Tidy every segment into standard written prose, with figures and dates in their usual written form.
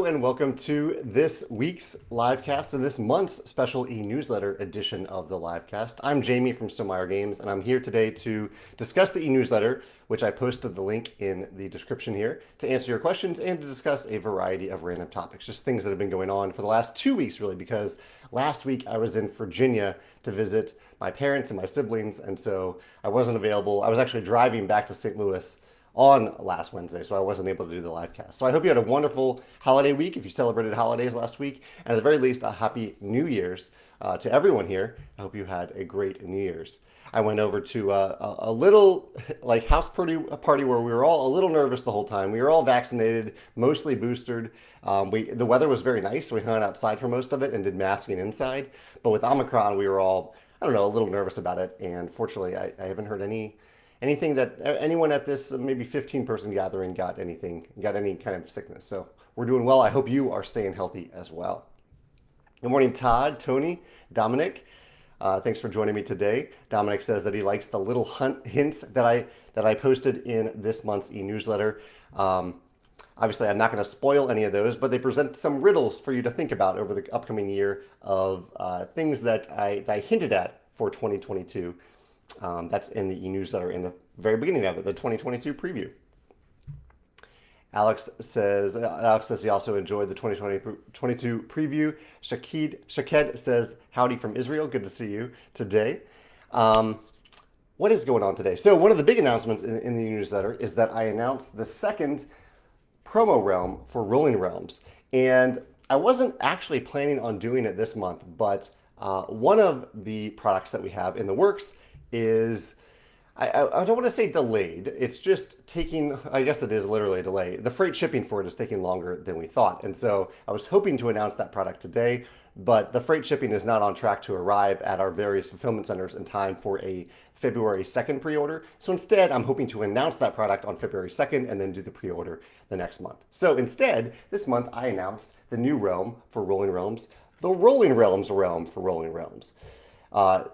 and welcome to this week's Livecast and this month's special e-newsletter edition of the Livecast. I'm Jamey from Stonemeyer Games, and I'm here today to discuss the e-newsletter, which I posted the link in the description here, to answer your questions and to discuss a variety of random topics, just things that have been going on for the last 2 weeks, really, because last week I was in Virginia to visit my parents and my siblings, and so I wasn't available. I was actually driving back to St. Louis on last Wednesday, so I wasn't able to do the live cast. So I hope you had a wonderful holiday week if you celebrated holidays last week, and at the very least, a happy New Year's to everyone here. I hope you had a great New Year's. I went over to a little like house party where we were all a little nervous the whole time. We were all vaccinated, mostly boosted. The weather was very nice, so we hung out outside for most of it and did masking inside. But with Omicron, we were all, I don't know, a little nervous about it. And fortunately, I haven't heard anything that anyone at this maybe 15-person gathering got any kind of sickness. So we're doing well. I hope you are staying healthy as well. Good morning, Todd, Tony, Dominic. Thanks for joining me today. Dominic says that he likes the little hints that I posted in this month's e-newsletter. Obviously, I'm not going to spoil any of those, but they present some riddles for you to think about over the upcoming year of things that I hinted at for 2022. That's in the e-newsletter in the very beginning of it, the 2022 preview. Alex says he also enjoyed the 2022 preview. Shaked says, howdy from Israel. Good to see you today. What is going on today? So one of the big announcements in the newsletter is that I announced the second promo realm for Rolling Realms. And I wasn't actually planning on doing it this month, but one of the products that we have in the works is, I don't want to say delayed. It's just taking, I guess it is literally a delay. The freight shipping for it is taking longer than we thought. And so I was hoping to announce that product today, but the freight shipping is not on track to arrive at our various fulfillment centers in time for a February 2nd pre-order. So instead, I'm hoping to announce that product on February 2nd and then do the pre-order the next month. So instead, this month I announced the new realm for Rolling Realms, the Rolling Realms realm for Rolling Realms.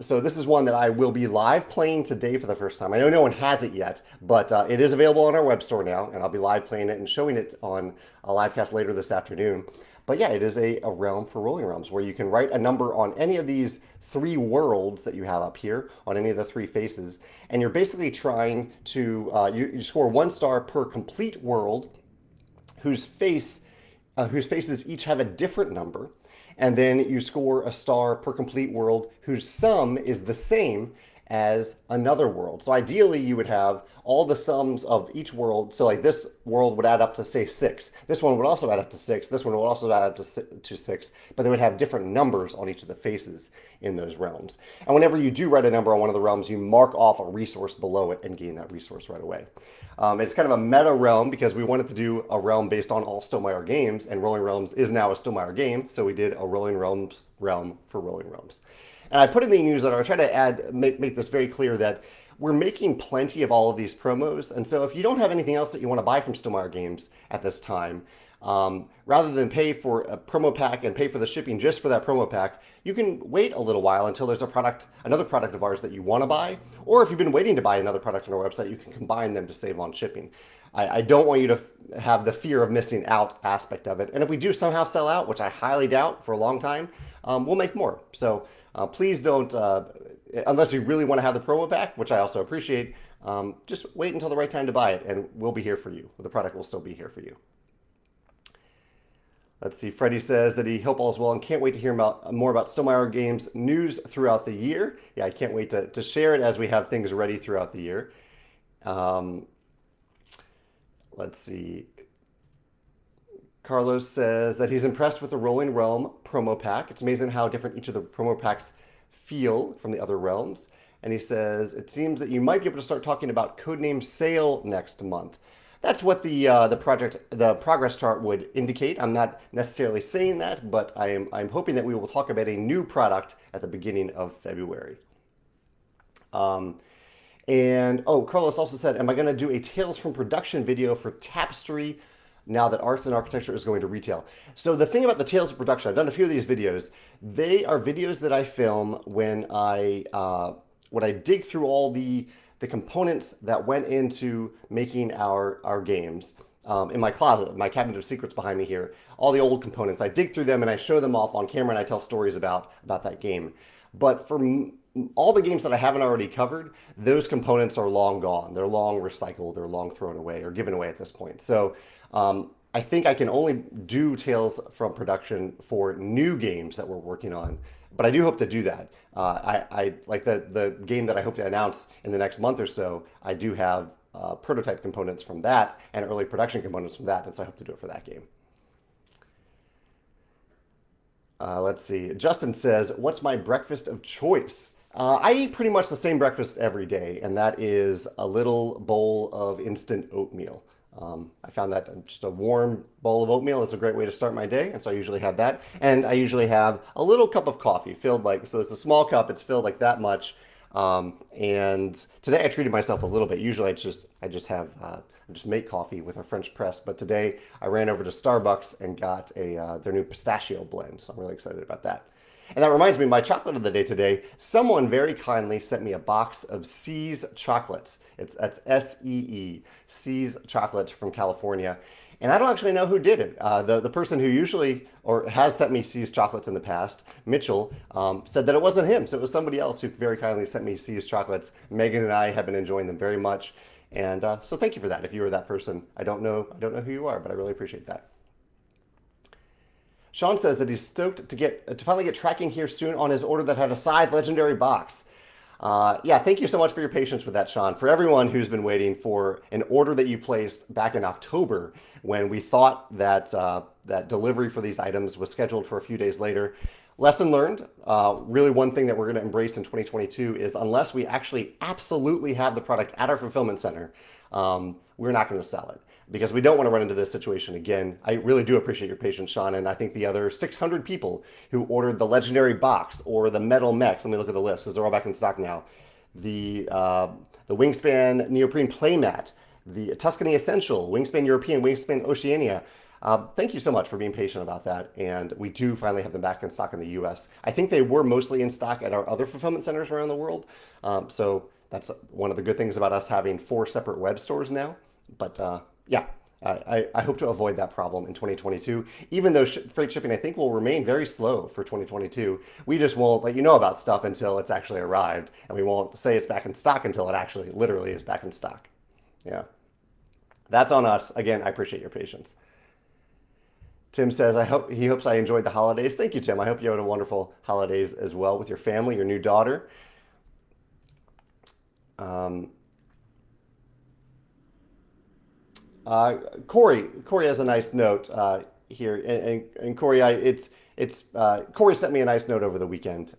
So this is one that I will be live playing today for the first time. I know no one has it yet, but it is available on our web store now, and I'll be live playing it and showing it on a livecast later this afternoon. But yeah, it is a realm for Rolling Realms where you can write a number on any of these 3 worlds that you have up here, on any of the 3 faces, and you're basically trying to, you score 1 star per complete world whose faces each have a different number. And then you score a star per complete world whose sum is the same as another world. So ideally you would have all the sums of each world. So like this world would add up to say 6. This one would also add up to 6. This one would also add up to 6. But they would have different numbers on each of the faces in those realms. And whenever you do write a number on one of the realms, you mark off a resource below it and gain that resource right away. It's kind of a meta realm because we wanted to do a realm based on all Stonemeyer games, and Rolling Realms is now a Stonemeyer game, so we did a Rolling Realms realm for Rolling Realms. And I put in the newsletter, I try to make this very clear that we're making plenty of all of these promos, and so if you don't have anything else that you want to buy from Stonemeyer games at this time, rather than pay for a promo pack and pay for the shipping just for that promo pack, you can wait a little while until there's another product of ours that you want to buy. Or if you've been waiting to buy another product on our website, you can combine them to save on shipping. I don't want you to have the fear of missing out aspect of it. And if we do somehow sell out, which I highly doubt for a long time, we'll make more. So please don't, unless you really want to have the promo pack, which I also appreciate, just wait until the right time to buy it and we'll be here for you. The product will still be here for you. Let's see, Freddie says that he hope all is well and can't wait to hear more about Stonemeyer Games news throughout the year. Yeah, I can't wait to share it as we have things ready throughout the year. Let's see. Carlos says that he's impressed with the Rolling Realm promo pack. It's amazing how different each of the promo packs feel from the other realms. And he says, it seems that you might be able to start talking about Codename Sale next month. That's what the progress chart would indicate. I'm not necessarily saying that, but I'm hoping that we will talk about a new product at the beginning of February. Carlos also said, am I going to do a Tales from Production video for Tapestry now that Arts and Architecture is going to retail? So the thing about the Tales of Production, I've done a few of these videos. They are videos that I film when I dig through all the components that went into making our games. in my closet, my cabinet of secrets behind me here, all the old components. I dig through them and I show them off on camera and I tell stories about that game. But for all the games that I haven't already covered, those components are long gone. They're long recycled, they're long thrown away or given away at this point. So I think I can only do tales from production for new games that we're working on, but I do hope to do that. I like the game that I hope to announce in the next month or so. I do have prototype components from that and early production components from that, and so I hope to do it for that game. Let's see. Justin says, "What's my breakfast of choice?" I eat pretty much the same breakfast every day, and that is a little bowl of instant oatmeal. I found that just a warm bowl of oatmeal is a great way to start my day, and so I usually have that. And I usually have a little cup of coffee filled like, so it's a small cup, it's filled like that much. And today I treated myself a little bit. Usually I just make coffee with a French press, but today I ran over to Starbucks and got their new pistachio blend, so I'm really excited about that. And that reminds me, my chocolate of the day today, someone very kindly sent me a box of See's chocolates. That's S-E-E, See's chocolates from California. And I don't actually know who did it. The person who usually or has sent me See's chocolates in the past, Mitchell, said that it wasn't him. So it was somebody else who very kindly sent me See's chocolates. Megan and I have been enjoying them very much. And so thank you for that. If you were that person, I don't know who you are, but I really appreciate that. Sean says that he's stoked to finally get tracking here soon on his order that had a Scythe Legendary box. Yeah, thank you so much for your patience with that, Sean. For everyone who's been waiting for an order that you placed back in October when we thought that that delivery for these items was scheduled for a few days later, lesson learned. Really one thing that we're going to embrace in 2022 is unless we actually absolutely have the product at our fulfillment center, we're not going to sell it, because we don't want to run into this situation again. I really do appreciate your patience, Sean, and I think the other 600 people who ordered the Legendary Box or the Metal Mechs, let me look at the list because they're all back in stock now, the Wingspan Neoprene Playmat, the Tuscany Essential, Wingspan European, Wingspan Oceania. Thank you so much for being patient about that, and we do finally have them back in stock in the US. I think they were mostly in stock at our other fulfillment centers around the world, so that's one of the good things about us having 4 separate web stores now. But yeah, I hope to avoid that problem in 2022, even though freight shipping, I think, will remain very slow for 2022. We just won't let you know about stuff until it's actually arrived, and we won't say it's back in stock until it actually literally is back in stock. Yeah, that's on us. Again, I appreciate your patience. Tim says, he hopes I enjoyed the holidays. Thank you, Tim. I hope you had a wonderful holidays as well with your family, your new daughter. Corey has a nice note here, and Corey, Corey sent me a nice note over the weekend.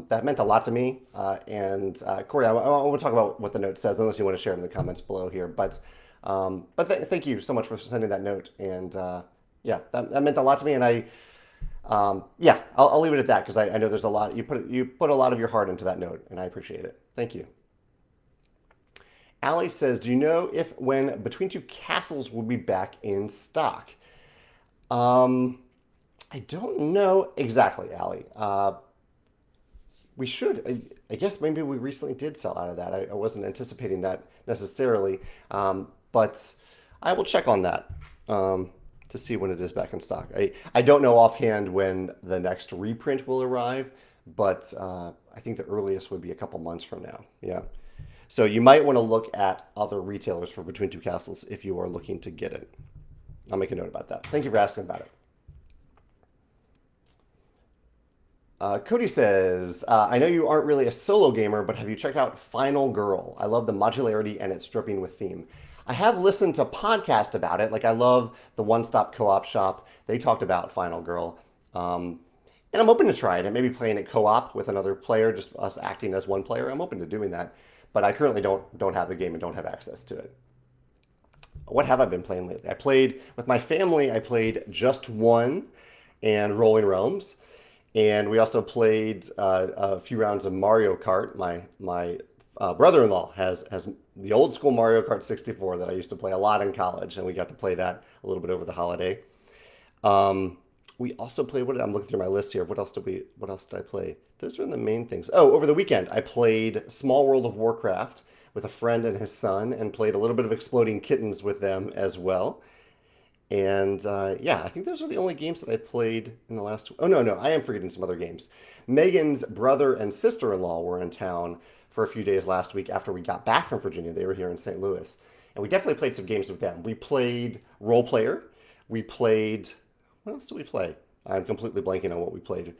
That meant a lot to me. And Corey, I want to talk about what the note says, unless you want to share it in the comments below here. But thank you so much for sending that note. And yeah, that meant a lot to me. And yeah, I'll leave it at that, because I know there's a lot you put a lot of your heart into that note, and I appreciate it. Thank you. Allie says, do you know if when Between Two Castles will be back in stock? I don't know exactly, Allie. We should. I guess maybe we recently did sell out of that. I wasn't anticipating that necessarily. But I will check on that to see when it is back in stock. I don't know offhand when the next reprint will arrive, but I think the earliest would be a couple months from now. Yeah. So you might want to look at other retailers for Between Two Castles if you are looking to get it. I'll make a note about that. Thank you for asking about it. Cody says, I know you aren't really a solo gamer, but have you checked out Final Girl? I love the modularity and its dripping with theme. I have listened to podcasts about it. Like, I love the One Stop Co-op Shop. They talked about Final Girl. And I'm open to trying it. Maybe playing it co-op with another player, just us acting as one player. I'm open to doing that. But I currently don't have the game and don't have access to it. What have I been playing lately? I played with my family. I played Just One and Rolling Realms, and we also played a few rounds of Mario Kart. My brother-in-law has the old school Mario Kart 64 that I used to play a lot in college, and we got to play that a little bit over the holiday. We also played, I'm looking through my list here. What else did I play? Those are the main things. Oh, over the weekend, I played Small World of Warcraft with a friend and his son, and played a little bit of Exploding Kittens with them as well. And yeah, I think those are the only games that I played in the last. Oh, no, I am forgetting some other games. Megan's brother and sister-in-law were in town for a few days last week after we got back from Virginia. They were here in St. Louis. And we definitely played some games with them. We played Role Player. We played. What else did we play? I'm completely blanking on what we played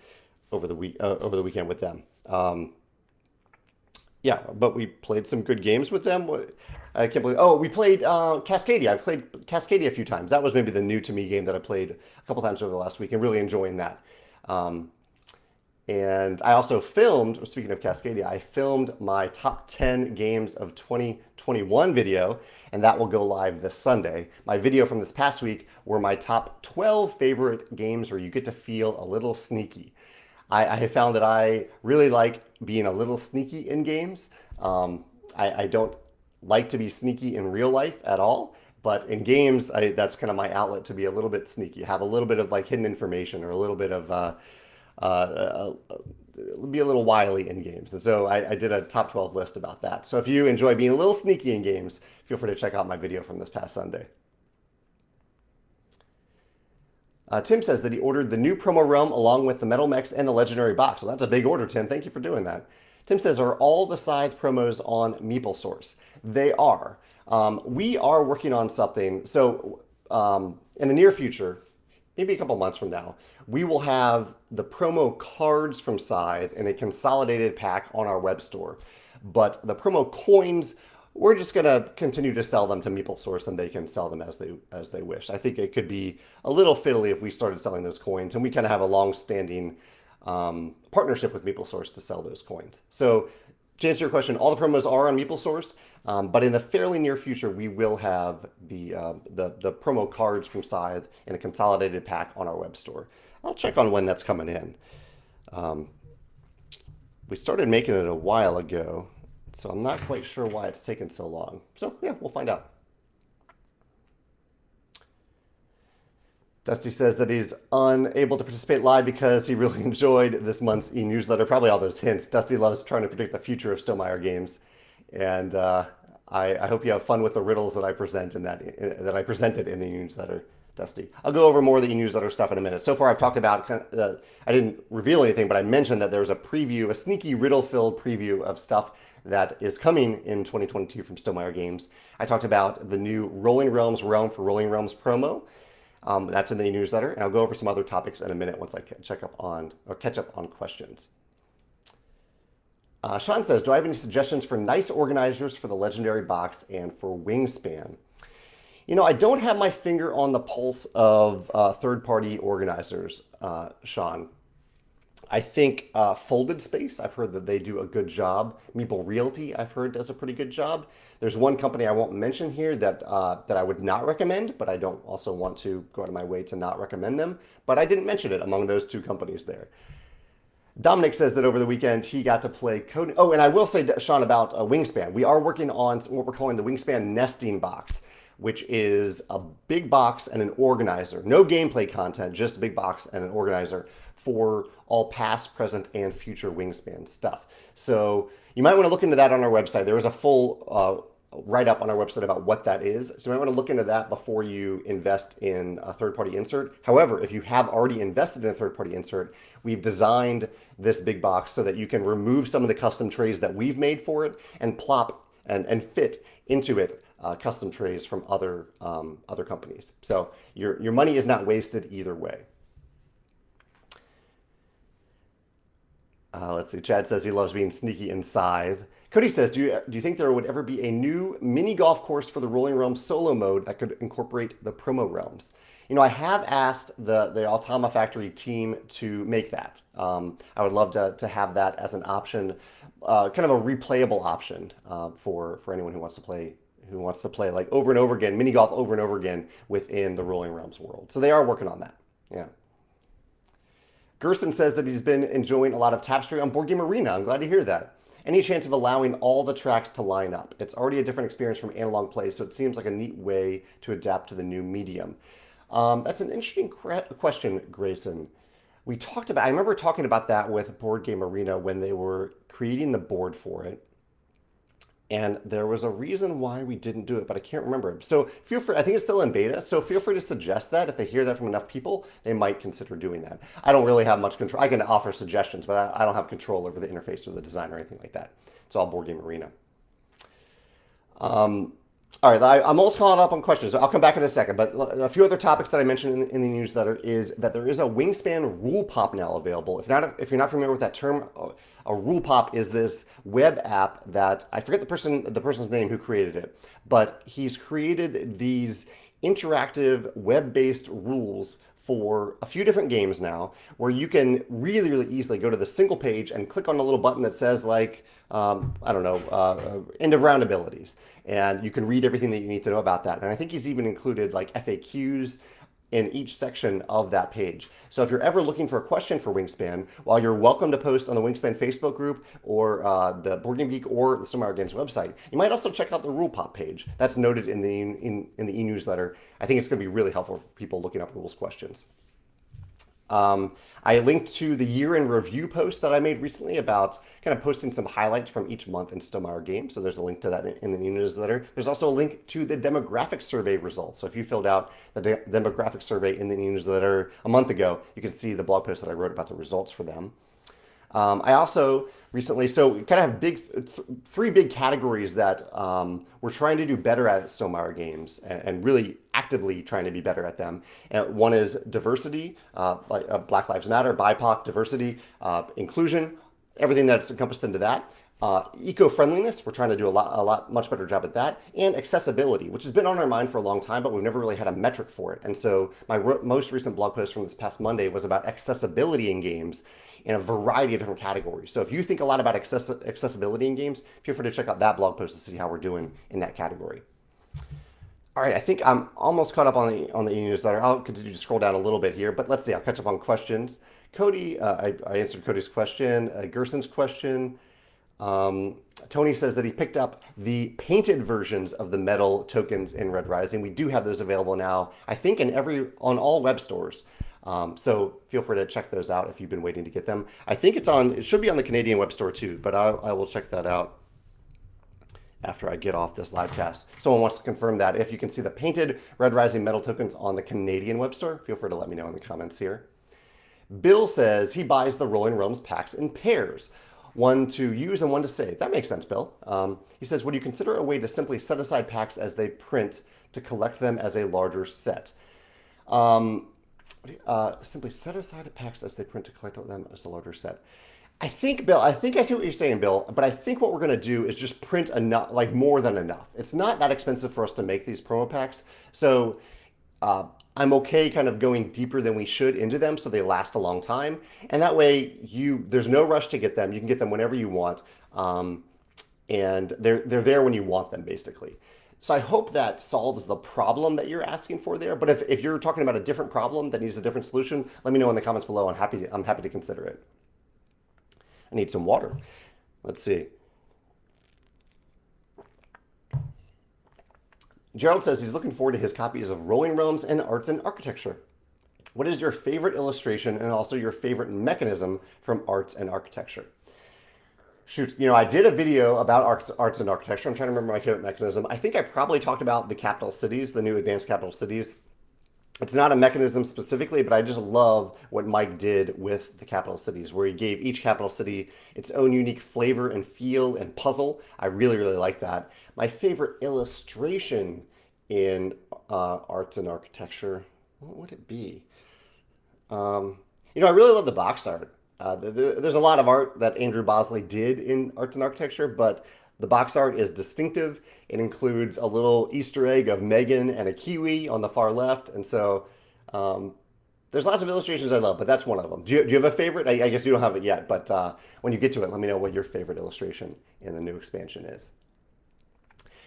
over the weekend with them. Yeah, but we played some good games with them. I can't believe. Oh, we played Cascadia. I've played Cascadia a few times. That was maybe the new to me game that I played a couple times over the last week and really enjoying that. Um, and I also filmed, speaking of Cascadia, I filmed my top 10 games of 2021 video, and that will go live this Sunday. My video from this past week were my top 12 favorite games where you get to feel a little sneaky. I have found that I really like being a little sneaky in games. I don't like to be sneaky in real life at all, but in games, that's kind of my outlet to be a little bit sneaky, have a little bit of like hidden information or a little bit of be a little wily in games. And so I did a top 12 list about that. So if you enjoy being a little sneaky in games, feel free to check out my video from this past Sunday. Tim says that he ordered the new promo realm along with the Metal Mechs and the Legendary Box. Well, that's a big order, Tim. Thank you for doing that. Tim says, are all the Scythe promos on MeepleSource? They are. We are working on something. So in the near future, maybe a couple months from now, we will have the promo cards from Scythe in a consolidated pack on our web store. But the promo coins, we're just going to continue to sell them to MeepleSource and they can sell them as they wish. I think it could be a little fiddly if we started selling those coins, and we kind of have a long-standing partnership with MeepleSource to sell those coins. So to answer your question, all the promos are on MeepleSource, but in the fairly near future, we will have the promo cards from Scythe in a consolidated pack on our web store. I'll check on when that's coming in. We started making it a while ago, so I'm not quite sure why it's taken so long. So yeah, we'll find out. Dusty says that he's unable to participate live because he really enjoyed this month's e-newsletter. Probably all those hints. Dusty loves trying to predict the future of Stonemeyer games, and I hope you have fun with the riddles that I present that I presented in the newsletter, Dusty. I'll go over more of the e-newsletter stuff in a minute. So far, I've talked about. I didn't reveal anything, but I mentioned that there's a preview, a sneaky riddle-filled preview of stuff that is coming in 2022 from Stonemeyer Games. I talked about the new Rolling Realms Realm for Rolling Realms promo. That's in the newsletter, and I'll go over some other topics in a minute once I catch up on questions. Sean says, do I have any suggestions for nice organizers for the Legendary Box and for Wingspan? You know, I don't have my finger on the pulse of third-party organizers, Sean. I think Folded Space, I've heard that they do a good job. Meeple Realty, I've heard, does a pretty good job. There's one company I won't mention here that I would not recommend, but I don't also want to go out of my way to not recommend them. But I didn't mention it among those two companies there. Dominic says that over the weekend he got to play code. Oh, and I will say, Sean, about Wingspan. We are working on what we're calling the Wingspan Nesting Box, which is a big box and an organizer. No gameplay content, just a big box and an organizer for all past, present, and future Wingspan stuff. So you might want to look into that on our website. There is a full write-up on our website about what that is. So you might want to look into that before you invest in a third-party insert. However, if you have already invested in a third-party insert, we've designed this big box so that you can remove some of the custom trays that we've made for it and plop and fit into it custom trays from other companies. So your money is not wasted either way. Let's see. Chad says he loves being sneaky in Scythe. Cody says, do you think there would ever be a new mini golf course for the Rolling Realms solo mode that could incorporate the promo realms? You know, I have asked the Automa Factory team to make that. I would love to have that as an option, kind of a replayable option for anyone who wants to play like over and over again, mini golf over and over again within the Rolling Realms world. So they are working on that. Yeah. Gerson says that he's been enjoying a lot of Tapestry on Board Game Arena. I'm glad to hear that. Any chance of allowing all the tracks to line up? It's already a different experience from analog play, so it seems like a neat way to adapt to the new medium. That's an interesting question, Grayson. I remember talking about that with Board Game Arena when they were creating the board for it. And there was a reason why we didn't do it, but I can't remember it. So feel free, I think it's still in beta, so feel free to suggest that. If they hear that from enough people, they might consider doing that. I don't really have much control. I can offer suggestions, but I don't have control over the interface or the design or anything like that. It's all Board Game Arena. All right, I'm almost caught up on questions. So I'll come back in a second, but a few other topics that I mentioned in the newsletter is that there is a Wingspan rule pop now available. If you're not familiar with that term, a rule pop is this web app that I forget the person's name who created it, but he's created these interactive web-based rules for a few different games now, where you can really, really easily go to the single page and click on a little button that says like, I don't know, end of round abilities. And you can read everything that you need to know about that. And I think he's even included like FAQs in each section of that page. So if you're ever looking for a question for Wingspan, while you're welcome to post on the Wingspan Facebook group or the Board Game Geek or the Stillmire Games website, you might also check out the Rule Pop page. That's noted in the e-newsletter. I think it's going to be really helpful for people looking up rules questions. I linked to the year in review post that I made recently about kind of posting some highlights from each month in Stonemeyer Games. So there's a link to that in the newsletter. There's also a link to the demographic survey results. So if you filled out the demographic survey in the newsletter a month ago, you can see the blog post that I wrote about the results for them. I also recently, so we kind of have three big categories that we're trying to do better at Stonemeyer Games and really actively trying to be better at them. And one is diversity, like Black Lives Matter, BIPOC, diversity, inclusion, everything that's encompassed into that. Eco-friendliness, we're trying to do a much better job at that, and accessibility, which has been on our mind for a long time, but we've never really had a metric for it. And so my most recent blog post from this past Monday was about accessibility in games in a variety of different categories. So if you think a lot about accessibility in games, feel free to check out that blog post to see how we're doing in that category. All right, I think I'm almost caught up on the e-newsletter. I'll continue to scroll down a little bit here, but let's see. I'll catch up on questions. Cody, I answered Cody's question. Gerson's question. Tony says that he picked up the painted versions of the metal tokens in Red Rising. We do have those available now, I think, on all web stores. So feel free to check those out if you've been waiting to get them. I think it should be on the Canadian web store too, but I will check that out after I get off this livecast. Someone wants to confirm that. If you can see the painted Red Rising metal tokens on the Canadian web store, feel free to let me know in the comments here. Bill says he buys the Rolling Realms packs in pairs, one to use and one to save. That makes sense, Bill. He says, would you consider a way to simply set aside packs as they print to collect them as a larger set? Simply set aside packs as they print to collect them as a larger set. I think, Bill, I see what you're saying, Bill, but I think what we're going to do is just print enough, like more than enough. It's not that expensive for us to make these promo packs. So I'm okay kind of going deeper than we should into them so they last a long time. And that way there's no rush to get them. You can get them whenever you want. And they're there when you want them, basically. So I hope that solves the problem that you're asking for there. But if you're talking about a different problem that needs a different solution, let me know in the comments below. I'm happy to consider it. I need some water. Let's see. Gerald says he's looking forward to his copies of Rolling Realms and Arts and Architecture. What is your favorite illustration and also your favorite mechanism from Arts and Architecture? Shoot, I did a video about arts and architecture. I'm trying to remember my favorite mechanism. I think I probably talked about the capital cities, the new advanced capital cities. It's not a mechanism specifically, but I just love what Mike did with the capital cities, where he gave each capital city its own unique flavor and feel and puzzle. I really, really like that. My favorite illustration in arts and architecture, what would it be? I really love the box art. There's a lot of art that Andrew Bosley did in arts and architecture, but the box art is distinctive. It includes a little Easter egg of Megan and a kiwi on the far left. And so there's lots of illustrations I love, but that's one of them. Do you have a favorite? I guess you don't have it yet, but when you get to it, let me know what your favorite illustration in the new expansion is.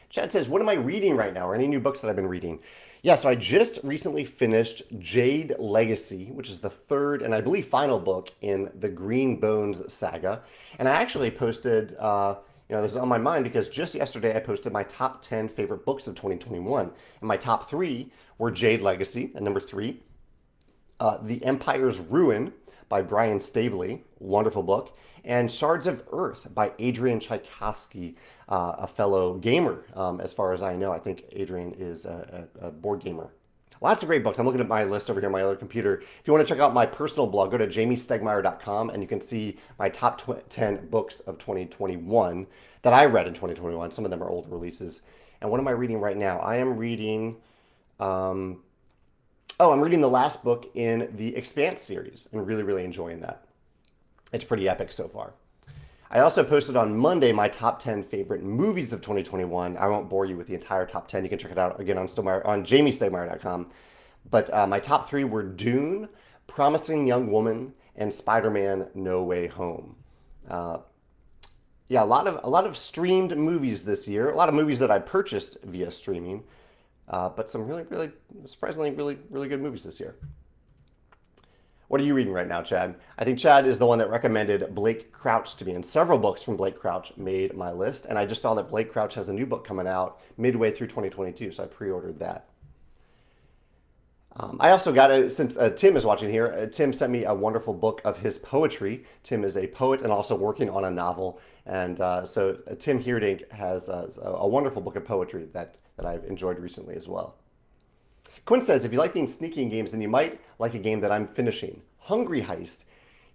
Chad says, what am I reading right now, or any new books that I've been reading? Yeah, so I just recently finished Jade Legacy, which is the third and I believe final book in the Green Bones saga. And I actually posted, this is on my mind because just yesterday I posted my top 10 favorite books of 2021. And my top 3 were Jade Legacy at number 3, The Empire's Ruin by Brian Staveley, wonderful book, and Shards of Earth by Adrian Tchaikovsky, a fellow gamer, as far as I know. I think Adrian is a board gamer. Lots of great books. I'm looking at my list over here on my other computer. If you want to check out my personal blog, go to jamiestegmeyer.com and you can see my top 10 books of 2021 that I read in 2021. Some of them are old releases. And what am I reading right now? I am reading, I'm reading the last book in the Expanse series and really, really enjoying that. It's pretty epic so far. I also posted on Monday my top 10 favorite movies of 2021. I won't bore you with the entire top 10. You can check it out again on jamiestegmeyer.com. But my top 3 were Dune, Promising Young Woman, and Spider-Man: No Way Home. Yeah, a lot of streamed movies this year. A lot of movies that I purchased via streaming, but some really, really surprisingly really, really good movies this year. What are you reading right now, Chad? I think Chad is the one that recommended Blake Crouch to me, and several books from Blake Crouch made my list. And I just saw that Blake Crouch has a new book coming out midway through 2022, so I pre-ordered that. I also got since Tim is watching here, Tim sent me a wonderful book of his poetry. Tim is a poet and also working on a novel. And so Tim Heerdink has a wonderful book of poetry that I've enjoyed recently as well. Quinn says, if you like being sneaky in games, then you might like a game that I'm finishing, Hungry Heist.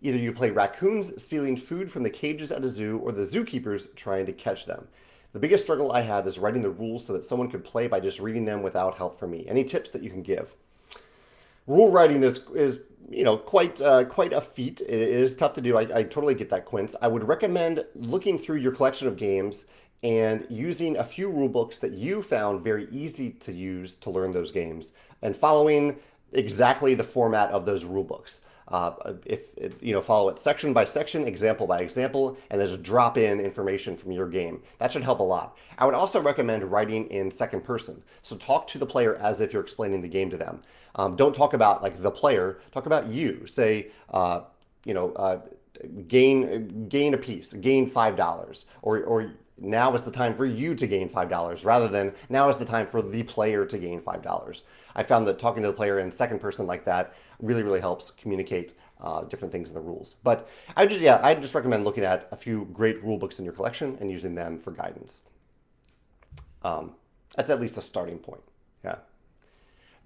Either you play raccoons stealing food from the cages at a zoo or the zookeepers trying to catch them. The biggest struggle I have is writing the rules so that someone could play by just reading them without help from me. Any tips that you can give? Rule writing is quite a feat. It is tough to do. I totally get that, Quince. I would recommend looking through your collection of games and using a few rule books that you found very easy to use to learn those games and following exactly the format of those rule books. Follow it section by section, example by example, and then just drop in information from your game. That should help a lot. I would also recommend writing in second person. So talk to the player as if you're explaining the game to them. Don't talk about like the player, talk about you. Say, gain a piece, gain $5, or now is the time for you to gain $5, rather than now is the time for the player to gain $5. I found that talking to the player in second person like that really, really helps communicate different things in the rules. But I just recommend looking at a few great rule books in your collection and using them for guidance. That's at least a starting point. Yeah.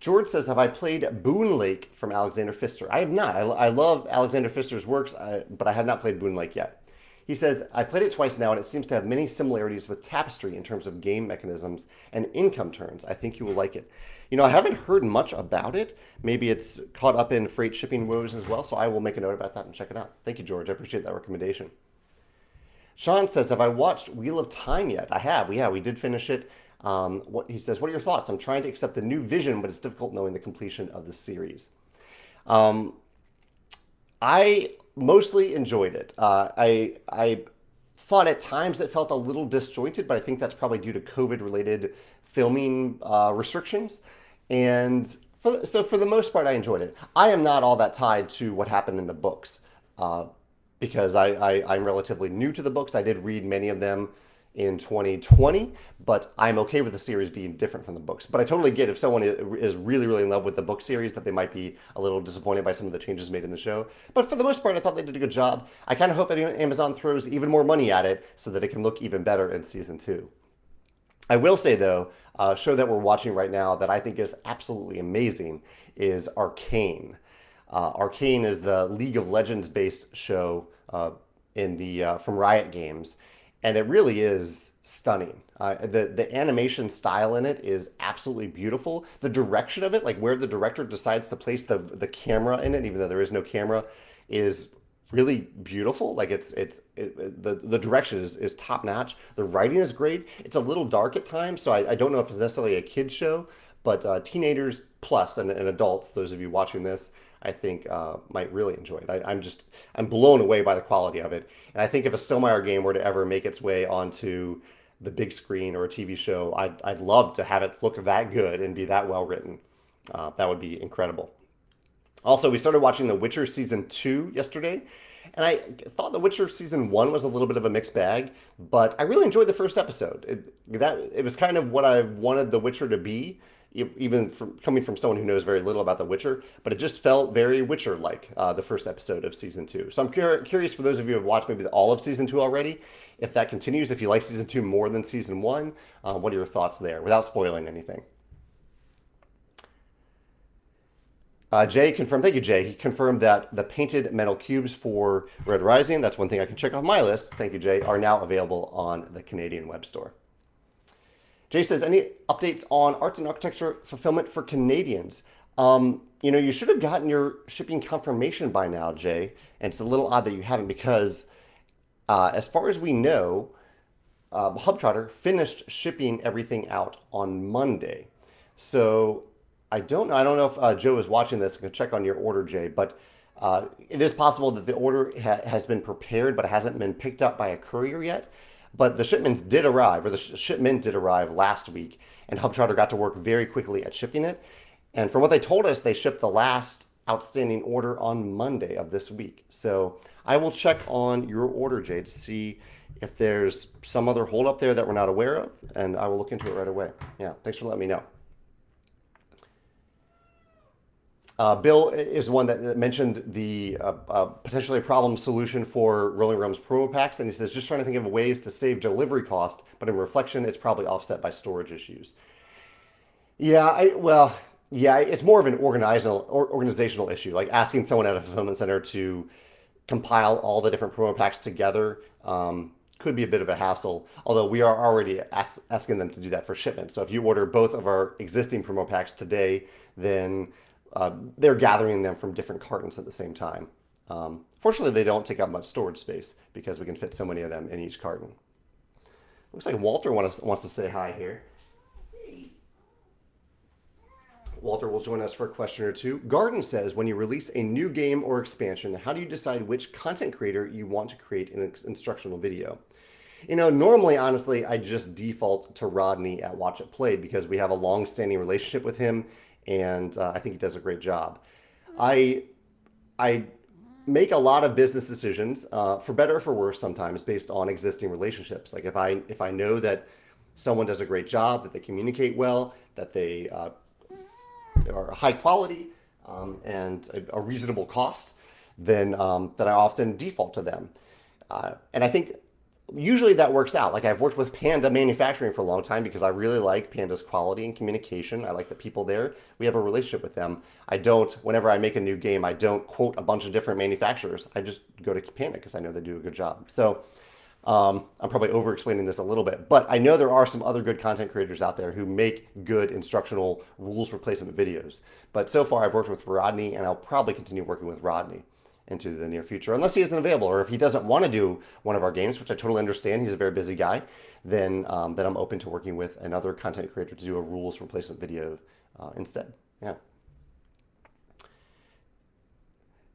George says, have I played Boon Lake from Alexander Pfister? I have not. I love Alexander Pfister's works, but I have not played Boon Lake yet. He says, I've played it twice now, and it seems to have many similarities with Tapestry in terms of game mechanisms and income turns. I think you will like it. I haven't heard much about it. Maybe it's caught up in freight shipping woes as well, so I will make a note about that and check it out. Thank you, George. I appreciate that recommendation. Sean says, have I watched Wheel of Time yet? I have. Yeah, we did finish it. He says, what are your thoughts? I'm trying to accept the new vision, but it's difficult knowing the completion of the series. I mostly enjoyed it. I thought at times it felt a little disjointed, but I think that's probably due to COVID-related filming restrictions. And for the most part, I enjoyed it. I am not all that tied to what happened in the books because I'm relatively new to the books. I did read many of them in 2020, but I'm okay with the series being different from the books. But I totally get if someone is really, really in love with the book series that they might be a little disappointed by some of the changes made in the show. But for the most part, I thought they did a good job. I kind of hope that Amazon throws even more money at it so that it can look even better in season 2. I will say, though, a show that we're watching right now that I think is absolutely amazing is Arcane. Arcane is the League of Legends based show from Riot Games. And it really is stunning. The animation style in it is absolutely beautiful. The direction of it, like where the director decides to place the camera in it, even though there is no camera, is really beautiful. Like the direction is top notch. The writing is great. It's a little dark at times, so I don't know if it's necessarily a kid's show, but teenagers plus and adults, those of you watching this, I think might really enjoy it. I'm blown away by the quality of it. And I think if a Stillmire game were to ever make its way onto the big screen or a TV show, I'd love to have it look that good and be that well written. That would be incredible. Also, we started watching The Witcher Season 2 yesterday. And I thought The Witcher Season 1 was a little bit of a mixed bag, but I really enjoyed the first episode. It was kind of what I wanted The Witcher to be. even from coming from someone who knows very little about The Witcher, but it just felt very Witcher-like, the first episode of season 2. So I'm curious for those of you who have watched maybe all of season 2 already, if that continues, if you like season 2 more than season 1, what are your thoughts there, without spoiling anything? Jay confirmed, thank you, Jay. He confirmed that the painted metal cubes for Red Rising, that's one thing I can check off my list, thank you, Jay, are now available on the Canadian web store. Jay says, any updates on arts and architecture fulfillment for Canadians? You should have gotten your shipping confirmation by now, Jay, and it's a little odd that you haven't because as far as we know, Hubtrotter finished shipping everything out on Monday. So I don't know if Joe is watching this. I can check on your order, Jay, but it is possible that the order has been prepared, but it hasn't been picked up by a courier yet. But the shipment did arrive last week, and Hubtrotter got to work very quickly at shipping it. And from what they told us, they shipped the last outstanding order on Monday of this week. So I will check on your order, Jay, to see if there's some other holdup there that we're not aware of, and I will look into it right away. Yeah, thanks for letting me know. Bill is one that mentioned the potentially a problem solution for Rolling Realms promo packs, and he says, just trying to think of ways to save delivery cost, but in reflection, it's probably offset by storage issues. Yeah, it's more of an organizational issue, like asking someone at a fulfillment center to compile all the different promo packs together could be a bit of a hassle, although we are already asking them to do that for shipment. So if you order both of our existing promo packs today, then they're gathering them from different cartons at the same time. Fortunately, they don't take up much storage space because we can fit so many of them in each carton. Looks like Walter wants to say hi here. Walter will join us for a question or two. Garden says, when you release a new game or expansion, how do you decide which content creator you want to create an instructional video? Normally, honestly, I just default to Rodney at Watch It Played because we have a long-standing relationship with him, and I think he does a great job. I make a lot of business decisions, for better or for worse sometimes, based on existing relationships. Like if I know that someone does a great job, that they communicate well, that they are high quality and a reasonable cost, then that I often default to them. And I think usually that works out. Like I've worked with Panda Manufacturing for a long time because I really like Panda's quality and communication. I like the people there. We have a relationship with them. Whenever I make a new game, I don't quote a bunch of different manufacturers. I just go to Panda because I know they do a good job. So I'm probably over-explaining this a little bit, but I know there are some other good content creators out there who make good instructional rules replacement videos. But so far I've worked with Rodney, and I'll probably continue working with Rodney into the near future, unless he isn't available, or if he doesn't want to do one of our games, which I totally understand, he's a very busy guy, then I'm open to working with another content creator to do a rules replacement video instead. Yeah.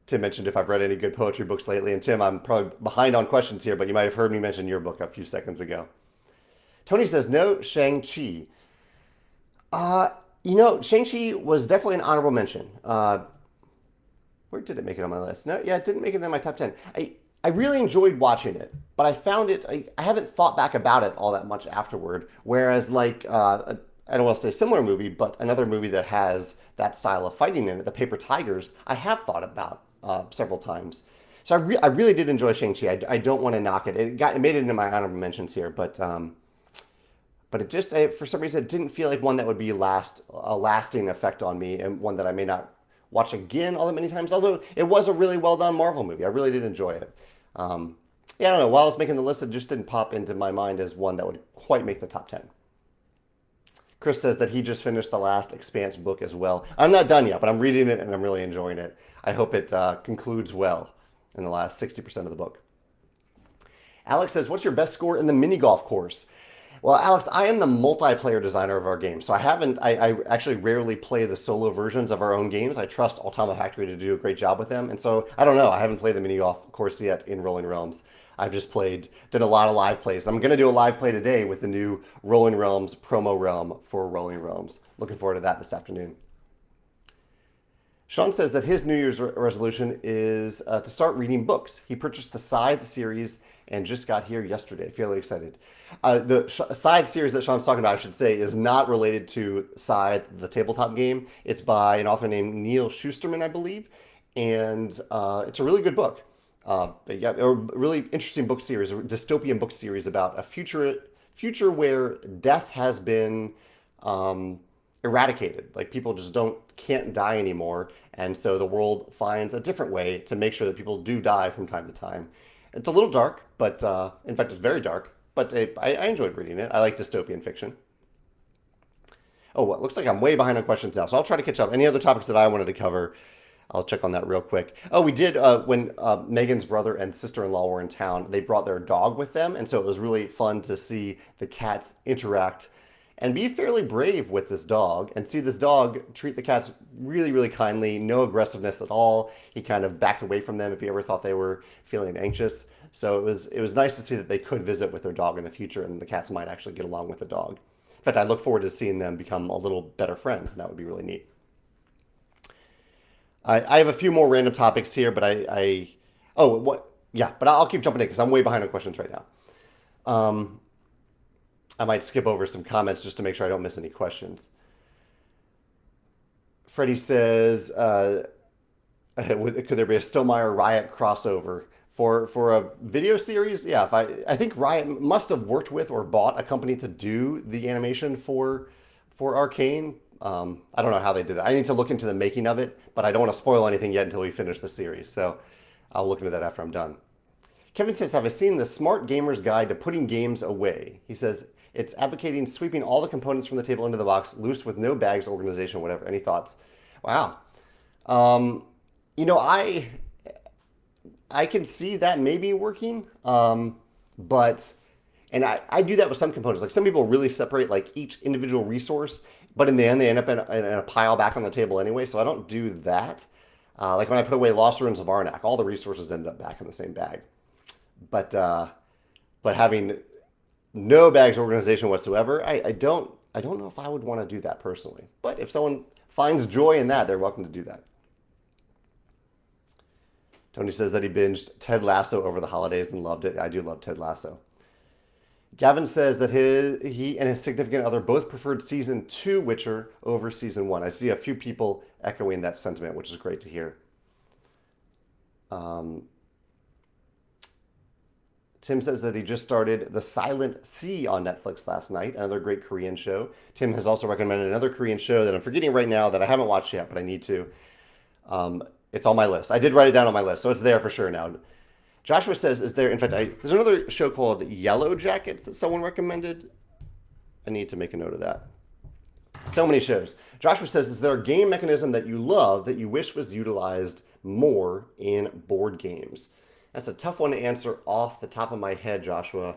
Tim mentioned if I've read any good poetry books lately, and Tim, I'm probably behind on questions here, but you might have heard me mention your book a few seconds ago. Tony says, no Shang-Chi. Shang-Chi was definitely an honorable mention. Where did it make it on my list? No, yeah, it didn't make it in my top 10. I really enjoyed watching it, but I found it, I haven't thought back about it all that much afterward. Whereas I don't want to say a similar movie, but another movie that has that style of fighting in it, The Paper Tigers, I have thought about several times. So I really did enjoy Shang-Chi. I don't want to knock it. It made it into my honorable mentions here, but it just, for some reason, it didn't feel like one that would be a lasting effect on me, and one that I may not watch again all that many times, although it was a really well-done Marvel movie. I really did enjoy it. I don't know. While I was making the list, it just didn't pop into my mind as one that would quite make the top 10. Chris says that he just finished the last Expanse book as well. I'm not done yet, but I'm reading it and I'm really enjoying it. I hope it concludes well in the last 60% of the book. Alex says, what's your best score in the mini golf course? Well, Alex, I am the multiplayer designer of our game, so I actually rarely play the solo versions of our own games. I trust Ultima Factory to do a great job with them, and so I don't know. I haven't played the mini golf course yet in Rolling Realms. I've just did a lot of live plays. I'm going to do a live play today with the new Rolling Realms promo realm for Rolling Realms. Looking forward to that this afternoon. Sean says that his New Year's resolution is to start reading books. He purchased the Scythe series and just got here yesterday. Fairly excited. The Scythe series that Sean's talking about, I should say, is not related to Scythe, the tabletop game. It's by an author named Neil Schusterman, I believe, and it's a really good book. Yeah, a really interesting book series, a dystopian book series about a future where death has been eradicated. Like people just can't die anymore, and so the world finds a different way to make sure that people do die from time to time. It's a little dark, but in fact, it's very dark. But I enjoyed reading it. I like dystopian fiction. Oh, well, it looks like I'm way behind on questions now, so I'll try to catch up. Any other topics that I wanted to cover? I'll check on that real quick. Oh, we did when Megan's brother and sister-in-law were in town. They brought their dog with them, and so it was really fun to see the cats interact and be fairly brave with this dog and see this dog treat the cats really, really kindly, no aggressiveness at all. He kind of backed away from them if he ever thought they were feeling anxious. So it was nice to see that they could visit with their dog in the future and the cats might actually get along with the dog. In fact, I look forward to seeing them become a little better friends, and that would be really neat. I have a few more random topics here, but oh, what? Yeah, but I'll keep jumping in because I'm way behind on questions right now. I might skip over some comments just to make sure I don't miss any questions. Freddie says, could there be a Stillmire Riot crossover for a video series? Yeah, I think Riot must have worked with or bought a company to do the animation for Arcane. I don't know how they did that. I need to look into the making of it, but I don't want to spoil anything yet until we finish the series. So I'll look into that after I'm done. Kevin says, have I seen the Smart Gamer's Guide to Putting Games Away? He says, it's advocating sweeping all the components from the table into the box, loose with no bags, organization, whatever. Any thoughts? Wow. You know, I can see that maybe working, but, and I do that with some components. Like some people really separate like each individual resource, but in the end they end up in a pile back on the table anyway, so I don't do that. Like when I put away Lost Ruins of Arnak, all the resources ended up back in the same bag. But having no bags organization whatsoever, I don't know if I would want to do that personally. But if someone finds joy in that, they're welcome to do that. Tony says that he binged Ted Lasso over the holidays and loved it. I do love Ted Lasso. Gavin says that he and his significant other both preferred season 2 Witcher over season 1. I see a few people echoing that sentiment, which is great to hear. Tim says that he just started The Silent Sea on Netflix last night, another great Korean show. Tim has also recommended another Korean show that I'm forgetting right now that I haven't watched yet, but I need to. It's on my list. I did write it down on my list, so it's there for sure now. Joshua says, is there, in fact, there's another show called Yellow Jackets that someone recommended. I need to make a note of that. So many shows. Joshua says, is there a game mechanism that you love that you wish was utilized more in board games? That's a tough one to answer off the top of my head, Joshua.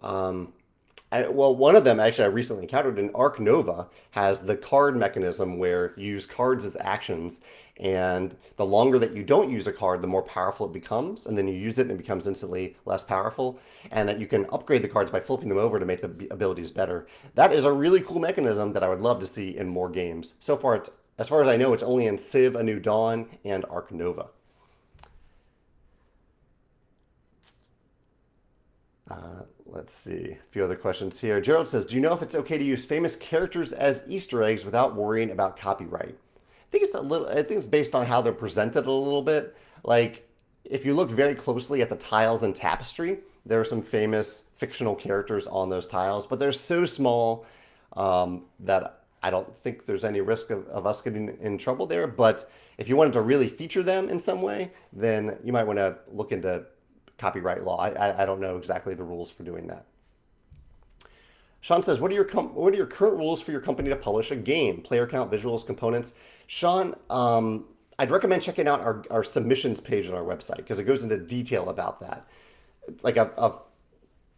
Well, one of them actually I recently encountered in Arc Nova has the card mechanism where you use cards as actions, and the longer that you don't use a card, the more powerful it becomes, and then you use it and it becomes instantly less powerful, and that you can upgrade the cards by flipping them over to make the abilities better. That is a really cool mechanism that I would love to see in more games. So far, as far as I know, it's only in Civ: A New Dawn and Arc Nova. Let's see, a few other questions here. Gerald says, do you know if it's okay to use famous characters as Easter eggs without worrying about copyright? I think it's based on how they're presented a little bit. Like, if you look very closely at the tiles in Tapestry, there are some famous fictional characters on those tiles, but they're so small that I don't think there's any risk of us getting in trouble there. But if you wanted to really feature them in some way, then you might want to look into copyright law. I don't know exactly the rules for doing that. Sean says, what are your current rules for your company to publish a game? Player count, visuals, components. Sean, I'd recommend checking out our submissions page on our website because it goes into detail about that. Like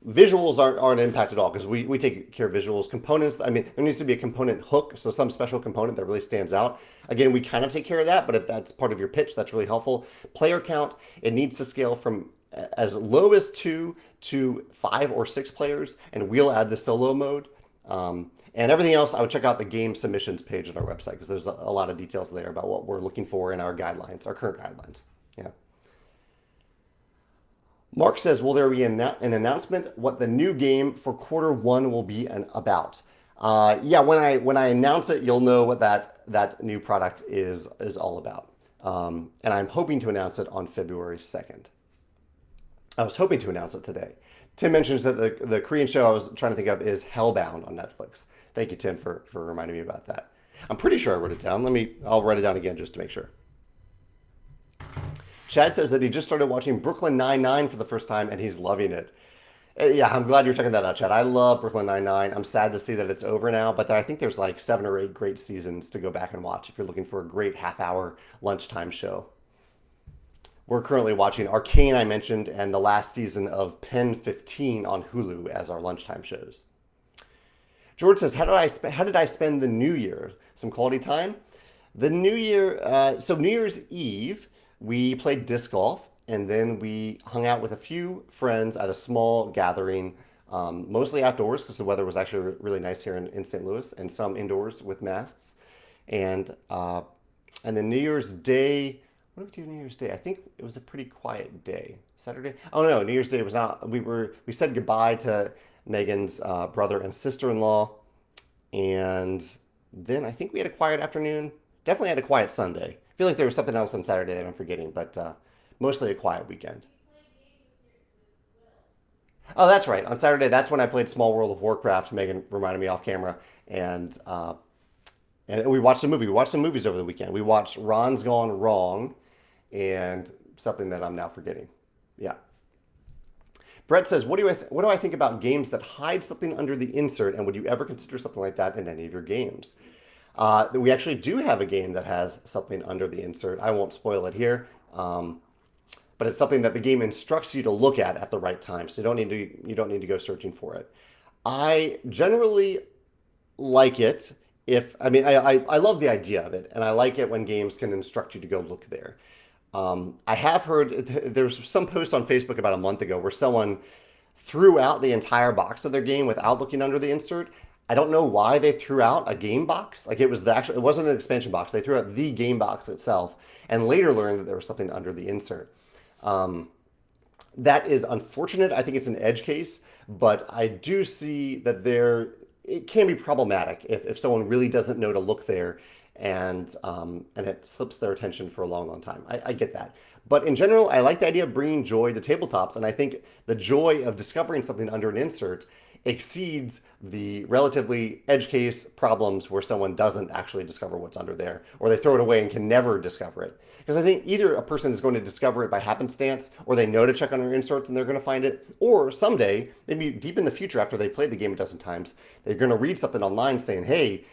visuals aren't impacted at all because we take care of visuals. Components, I mean, there needs to be a component hook, so some special component that really stands out. Again, we kind of take care of that, but if that's part of your pitch, that's really helpful. Player count, it needs to scale from as low as 2 to 5 or 6 players, and we'll add the solo mode. And everything else, I would check out the game submissions page on our website because there's a lot of details there about what we're looking for in our guidelines, our current guidelines. Yeah. Mark says, will there be an announcement what the new game for quarter 1 will be about? Yeah, when I announce it, you'll know what that new product is all about. And I'm hoping to announce it on February 2nd. I was hoping to announce it today. Tim mentions that the Korean show I was trying to think of is Hellbound on Netflix. Thank you, Tim, for reminding me about that. I'm pretty sure I wrote it down. I'll write it down again just to make sure. Chad says that he just started watching Brooklyn Nine-Nine for the first time and he's loving it. Yeah, I'm glad you're checking that out, Chad. I love Brooklyn Nine-Nine. I'm sad to see that it's over now, but I think there's like 7 or 8 great seasons to go back and watch if you're looking for a great half-hour lunchtime show. We're currently watching Arcane, I mentioned, and the last season of Pen 15 on Hulu as our lunchtime shows. George says, how did I spend the New Year? Some quality time? The New Year, so New Year's Eve, we played disc golf, and then we hung out with a few friends at a small gathering, mostly outdoors because the weather was actually really nice here in St. Louis, and some indoors with masks. And then New Year's Day, what did we do New Year's Day? I think it was a pretty quiet day. Saturday? Oh no, New Year's Day was not. We said goodbye to Megan's brother and sister-in-law, and then I think we had a quiet afternoon. Definitely had a quiet Sunday. I feel like there was something else on Saturday that I'm forgetting, but mostly a quiet weekend. Oh, that's right. On Saturday, that's when I played Small World of Warcraft. Megan reminded me off camera, and we watched a movie. We watched some movies over the weekend. We watched Ron's Gone Wrong, and something that I'm now forgetting. Yeah. Brett says, what do I think about games that hide something under the insert, and would you ever consider something like that in any of your games? We actually do have a game that has something under the insert. I won't spoil it here, but it's something that the game instructs you to look at the right time, so you don't need to go searching for it. I generally like it. I love the idea of it, and I like it when games can instruct you to go look there. I have heard there's some post on Facebook about a month ago where someone threw out the entire box of their game without looking under the insert. I don't know why they threw out a game box. Like it wasn't an expansion box. They threw out the game box itself and later learned that there was something under the insert. That is unfortunate. I think it's an edge case, but I do see that it can be problematic if someone really doesn't know to look there and it slips their attention for a long, long time. I get that. But in general, I like the idea of bringing joy to tabletops, and I think the joy of discovering something under an insert exceeds the relatively edge case problems where someone doesn't actually discover what's under there, or they throw it away and can never discover it. Because I think either a person is going to discover it by happenstance, or they know to check under inserts and they're going to find it, or someday, maybe deep in the future after they played the game a dozen times, they're going to read something online saying, hey,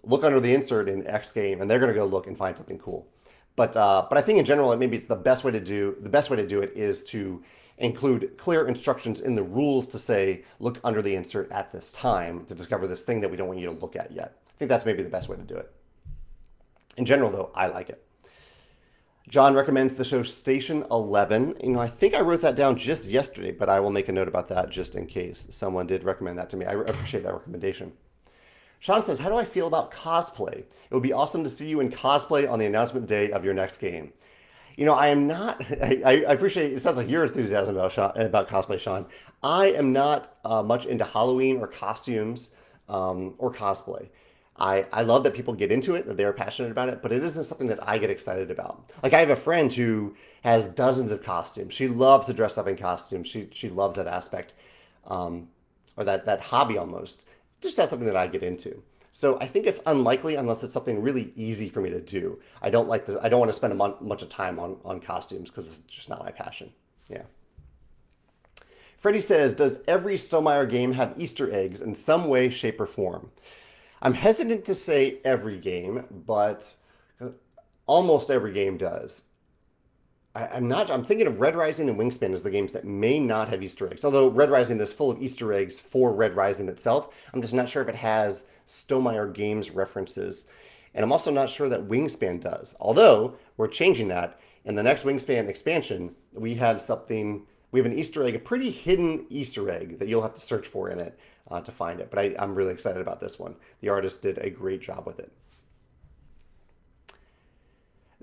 look under the insert in X game, and they're going to go look and find something cool. But I think in general, maybe it's the best way to do it is to include clear instructions in the rules to say, look under the insert at this time to discover this thing that we don't want you to look at yet. I think that's maybe the best way to do it. In general, though, I like it. John recommends the show Station 11. I think I wrote that down just yesterday, but I will make a note about that just in case someone did recommend that to me. I appreciate that recommendation. Sean says, how do I feel about cosplay? It would be awesome to see you in cosplay on the announcement day of your next game. I am not, I appreciate, it sounds like your enthusiasm about cosplay, Sean. I am not much into Halloween or costumes or cosplay. I love that people get into it, that they're passionate about it, but it isn't something that I get excited about. Like I have a friend who has dozens of costumes. She loves to dress up in costumes. She loves that aspect, or that hobby almost. Just not something that I get into. So I think it's unlikely unless it's something really easy for me to do. I don't want to spend much of time on costumes because it's just not my passion. Yeah. Freddie says, does every Stonemeyer game have Easter eggs in some way, shape, or form? I'm hesitant to say every game, but almost every game does. I'm thinking of Red Rising and Wingspan as the games that may not have Easter eggs. Although Red Rising is full of Easter eggs for Red Rising itself. I'm just not sure if it has Stonemeyer Games references. And I'm also not sure that Wingspan does. Although we're changing that. In the next Wingspan expansion, we have something We have an Easter egg, a pretty hidden Easter egg that you'll have to search for in it to find it. But I'm really excited about this one. The artist did a great job with it.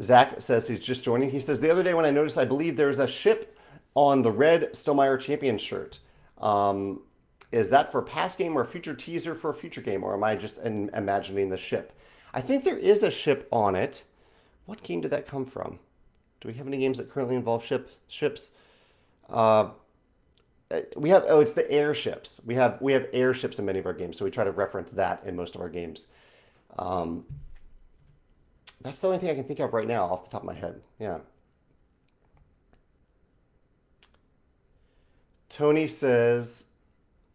Zach says he's just joining. He says, the other day when I noticed, I believe there's a ship on the red Stonemeyer champion shirt. Is that for a past game or a future teaser for a future game? Or am I just imagining the ship? I think there is a ship on it. What game did that come from? Do we have any games that currently involve ships? We have, it's the airships. We have airships in many of our games, so we try to reference that in most of our games. That's the only thing I can think of right now off the top of my head. Yeah. Tony says,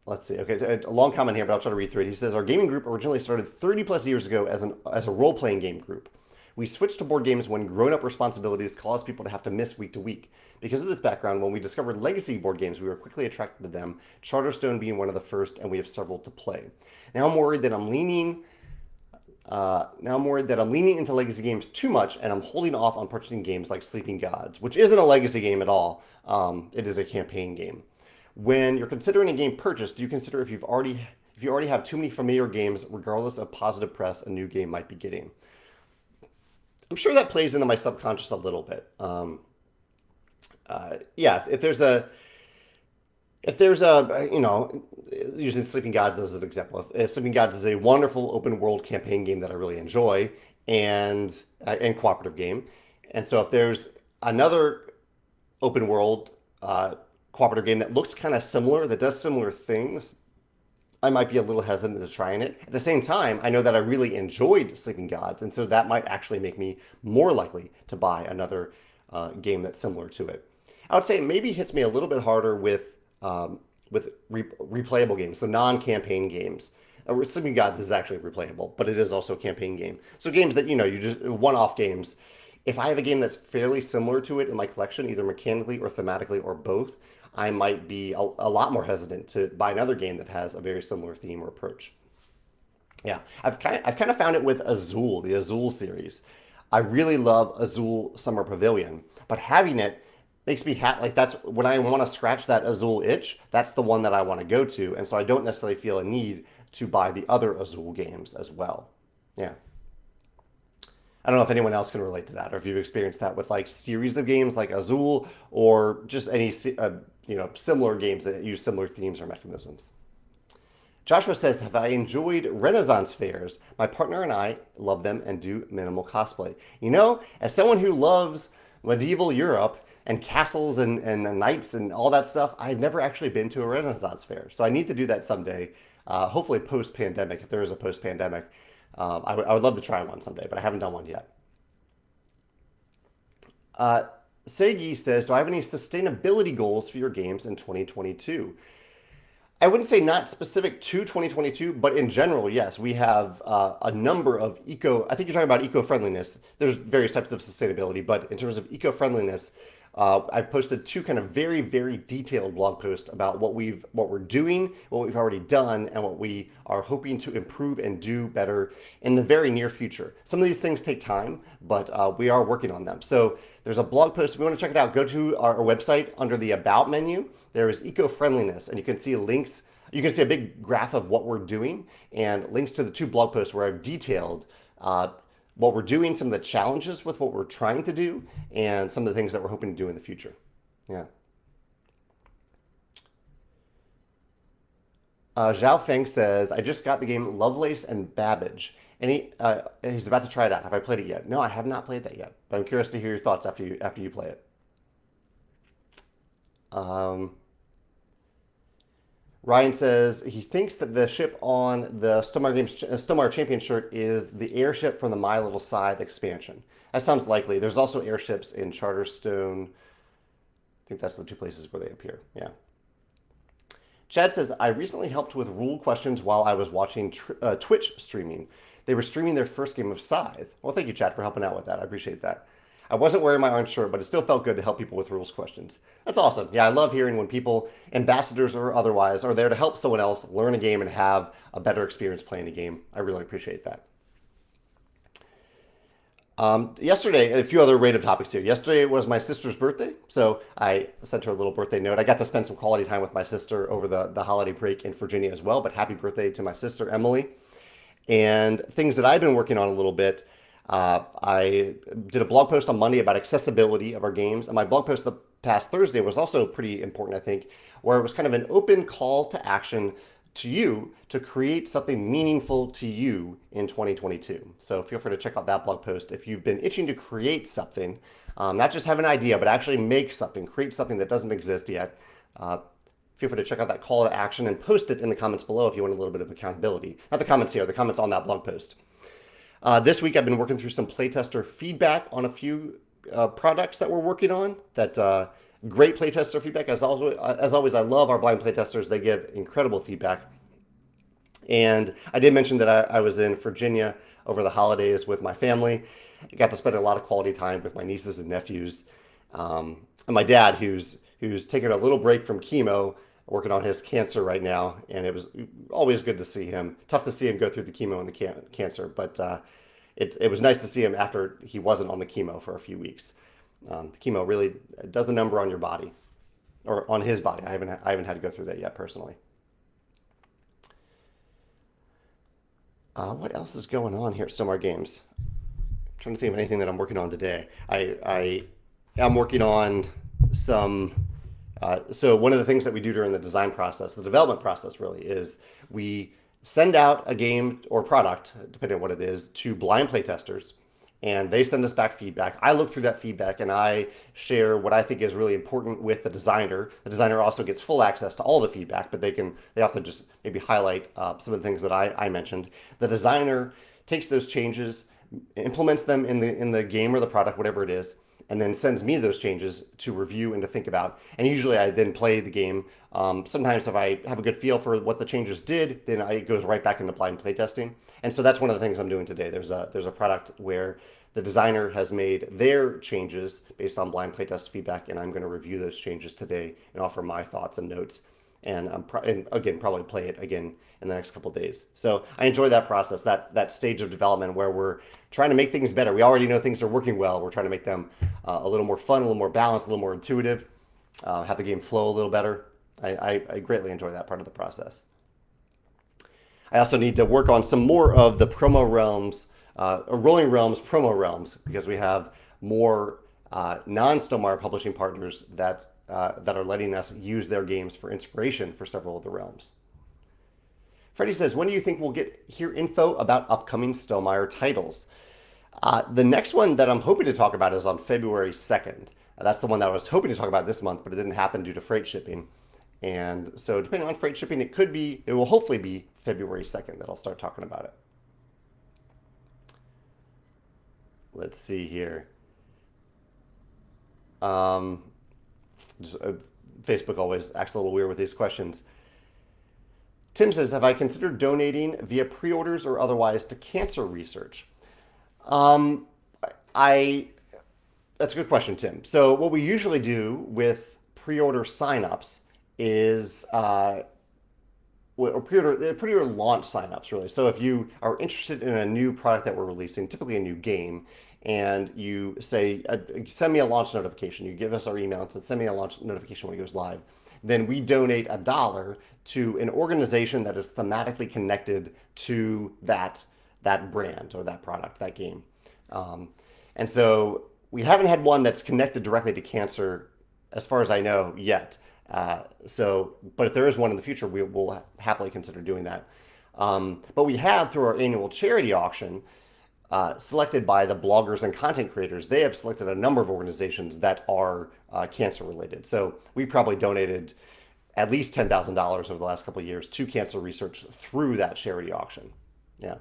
let's see. Okay, a long comment here, but I'll try to read through it. He says, our gaming group originally started 30 plus years ago as a role-playing game group. We switched to board games when grown-up responsibilities caused people to have to miss week to week. Because of this background, when we discovered legacy board games, we were quickly attracted to them, Charterstone being one of the first, and we have several to play. Now I'm worried that I'm leaning into legacy games too much, and I'm holding off on purchasing games like Sleeping Gods, which isn't a legacy game at all. It is a campaign game. When you're considering a game purchase, do you consider if you already have too many familiar games, regardless of positive press a new game might be getting? I'm sure that plays into my subconscious a little bit. Yeah, if there's a, using Sleeping Gods as an example, if Sleeping Gods is a wonderful open world campaign game that I really enjoy and cooperative game, and so if there's another open world cooperative game that looks kind of similar, that does similar things, I might be a little hesitant to trying it. At the same time, I know that I really enjoyed Sleeping Gods, and so that might actually make me more likely to buy another game that's similar to it. I would say it maybe hits me a little bit harder with replayable games, so non-campaign games. Sleeping Gods is actually replayable, but it is also a campaign game. So games that, you just one-off games. If I have a game that's fairly similar to it in my collection, either mechanically or thematically or both, I might be a lot more hesitant to buy another game that has a very similar theme or approach. Yeah, I've kind of found it with Azul, the Azul series. I really love Azul Summer Pavilion, but having it makes me happy. Like, that's when I want to scratch that Azul itch, that's the one that I want to go to, and so I don't necessarily feel a need to buy the other Azul games as well. Yeah. I don't know if anyone else can relate to that, or if you've experienced that with like series of games like Azul, or just any similar games that use similar themes or mechanisms. Joshua says, have I enjoyed Renaissance fairs? My partner and I love them and do minimal cosplay. As someone who loves medieval Europe and castles and knights and all that stuff, I've never actually been to a Renaissance fair. So I need to do that someday, hopefully post-pandemic, if there is a post-pandemic. I would love to try one someday, but I haven't done one yet. Segi says, do I have any sustainability goals for your games in 2022? I wouldn't say not specific to 2022, but in general, yes. We have a number of I think you're talking about eco-friendliness. There's various types of sustainability, but in terms of eco-friendliness, I've posted 2 kind of very, very detailed blog posts about what we're doing, what we've already done, and what we are hoping to improve and do better in the very near future. Some of these things take time, but we are working on them. So there's a blog post. If you want to check it out, go to our website under the About menu. There is eco-friendliness, and you can see links. You can see a big graph of what we're doing and links to the 2 blog posts where I've detailed what we're doing, some of the challenges with what we're trying to do, and some of the things that we're hoping to do in the future. Yeah. Zhao Feng says, I just got the game Lovelace and Babbage. And he's about to try it out. Have I played it yet? No, I have not played that yet. But I'm curious to hear your thoughts after you play it. Ryan says he thinks that the ship on the Stillmire Champion shirt is the airship from the My Little Scythe expansion. That sounds likely. There's also airships in Charterstone. I think that's the 2 places where they appear. Yeah. Chad says, I recently helped with rule questions while I was watching Twitch streaming. They were streaming their first game of Scythe. Well, thank you, Chad, for helping out with that. I appreciate that. I wasn't wearing my orange shirt, but it still felt good to help people with rules questions. That's awesome. Yeah, I love hearing when people, ambassadors or otherwise, are there to help someone else learn a game and have a better experience playing a game. I really appreciate that. Yesterday, a few other random topics here. Yesterday was my sister's birthday, so I sent her a little birthday note. I got to spend some quality time with my sister over the holiday break in Virginia as well, but happy birthday to my sister, Emily. And things that I've been working on a little bit. I did a blog post on Monday about accessibility of our games, and my blog post the past Thursday was also pretty important, I think, where it was kind of an open call to action to you to create something meaningful to you in 2022. So feel free to check out that blog post if you've been itching to create something, not just have an idea, but actually make something, create something that doesn't exist yet. Feel free to check out that call to action and post it in the comments below if you want a little bit of accountability. Not the comments here, the comments on that blog post. This week I've been working through some playtester feedback on a few products that we're working on. Great playtester feedback. As always, I love our blind playtesters. They give incredible feedback. And I did mention that I was in Virginia over the holidays with my family. I got to spend a lot of quality time with my nieces and nephews. And my dad, who's taking a little break from chemo, working on his cancer right now. And it was always good to see him. Tough to see him go through the chemo and the cancer, but it was nice to see him after he wasn't on the chemo for a few weeks. The chemo really does a number on your body, or on his body. I haven't had to go through that yet personally. What else is going on here at Stillmire Games? I'm trying to think of anything that I'm working on today. I am working on some. So one of the things that we do during the design process, the development process really, is we send out a game or product, depending on what it is, to blind playtesters, and they send us back feedback. I look through that feedback and I share what I think is really important with the designer. The designer also gets full access to all the feedback, but they often just maybe highlight some of the things that I mentioned. The designer takes those changes, implements them in the game or the product, whatever it is, and then sends me those changes to review and to think about. And usually I then play the game. Sometimes if I have a good feel for what the changes did, then it goes right back into blind playtesting. And so that's one of the things I'm doing today. There's a product where the designer has made their changes based on blind playtest feedback, and I'm going to review those changes today and offer my thoughts and notes. And again, probably play it again in the next couple of days. So I enjoy that process, that stage of development where we're trying to make things better. We already know things are working well. We're trying to make them a little more fun, a little more balanced, a little more intuitive, have the game flow a little better. I greatly enjoy that part of the process. I also need to work on some more of the promo realms, Rolling Realms promo realms, because we have more non-Stonemeyer publishing partners that are letting us use their games for inspiration for several of the realms. Freddie says, when do you think we'll hear info about upcoming Stonemeyer titles? The next one that I'm hoping to talk about is on February 2nd. That's the one that I was hoping to talk about this month, but it didn't happen due to freight shipping. And so depending on freight shipping, it will hopefully be February 2nd that I'll start talking about it. Let's see here. Facebook always acts a little weird with these questions. Tim says, have I considered donating via pre-orders or otherwise to cancer research? That's a good question, Tim. So what we usually do with pre-order signups is or pre-order launch signups, really. So if you are interested in a new product that we're releasing, typically a new game, and you say, send me a launch notification. You give us our email and say, send me a launch notification when it goes live. Then we donate $1 to an organization that is thematically connected to that brand or that product, that game. And so we haven't had one that's connected directly to cancer, as far as I know, yet. But if there is one in the future, we will happily consider doing that. But we have, through our annual charity auction, selected by the bloggers and content creators, they have selected a number of organizations that are cancer related. So we've probably donated at least $10,000 over the last couple of years to cancer research through that charity auction. Yeah.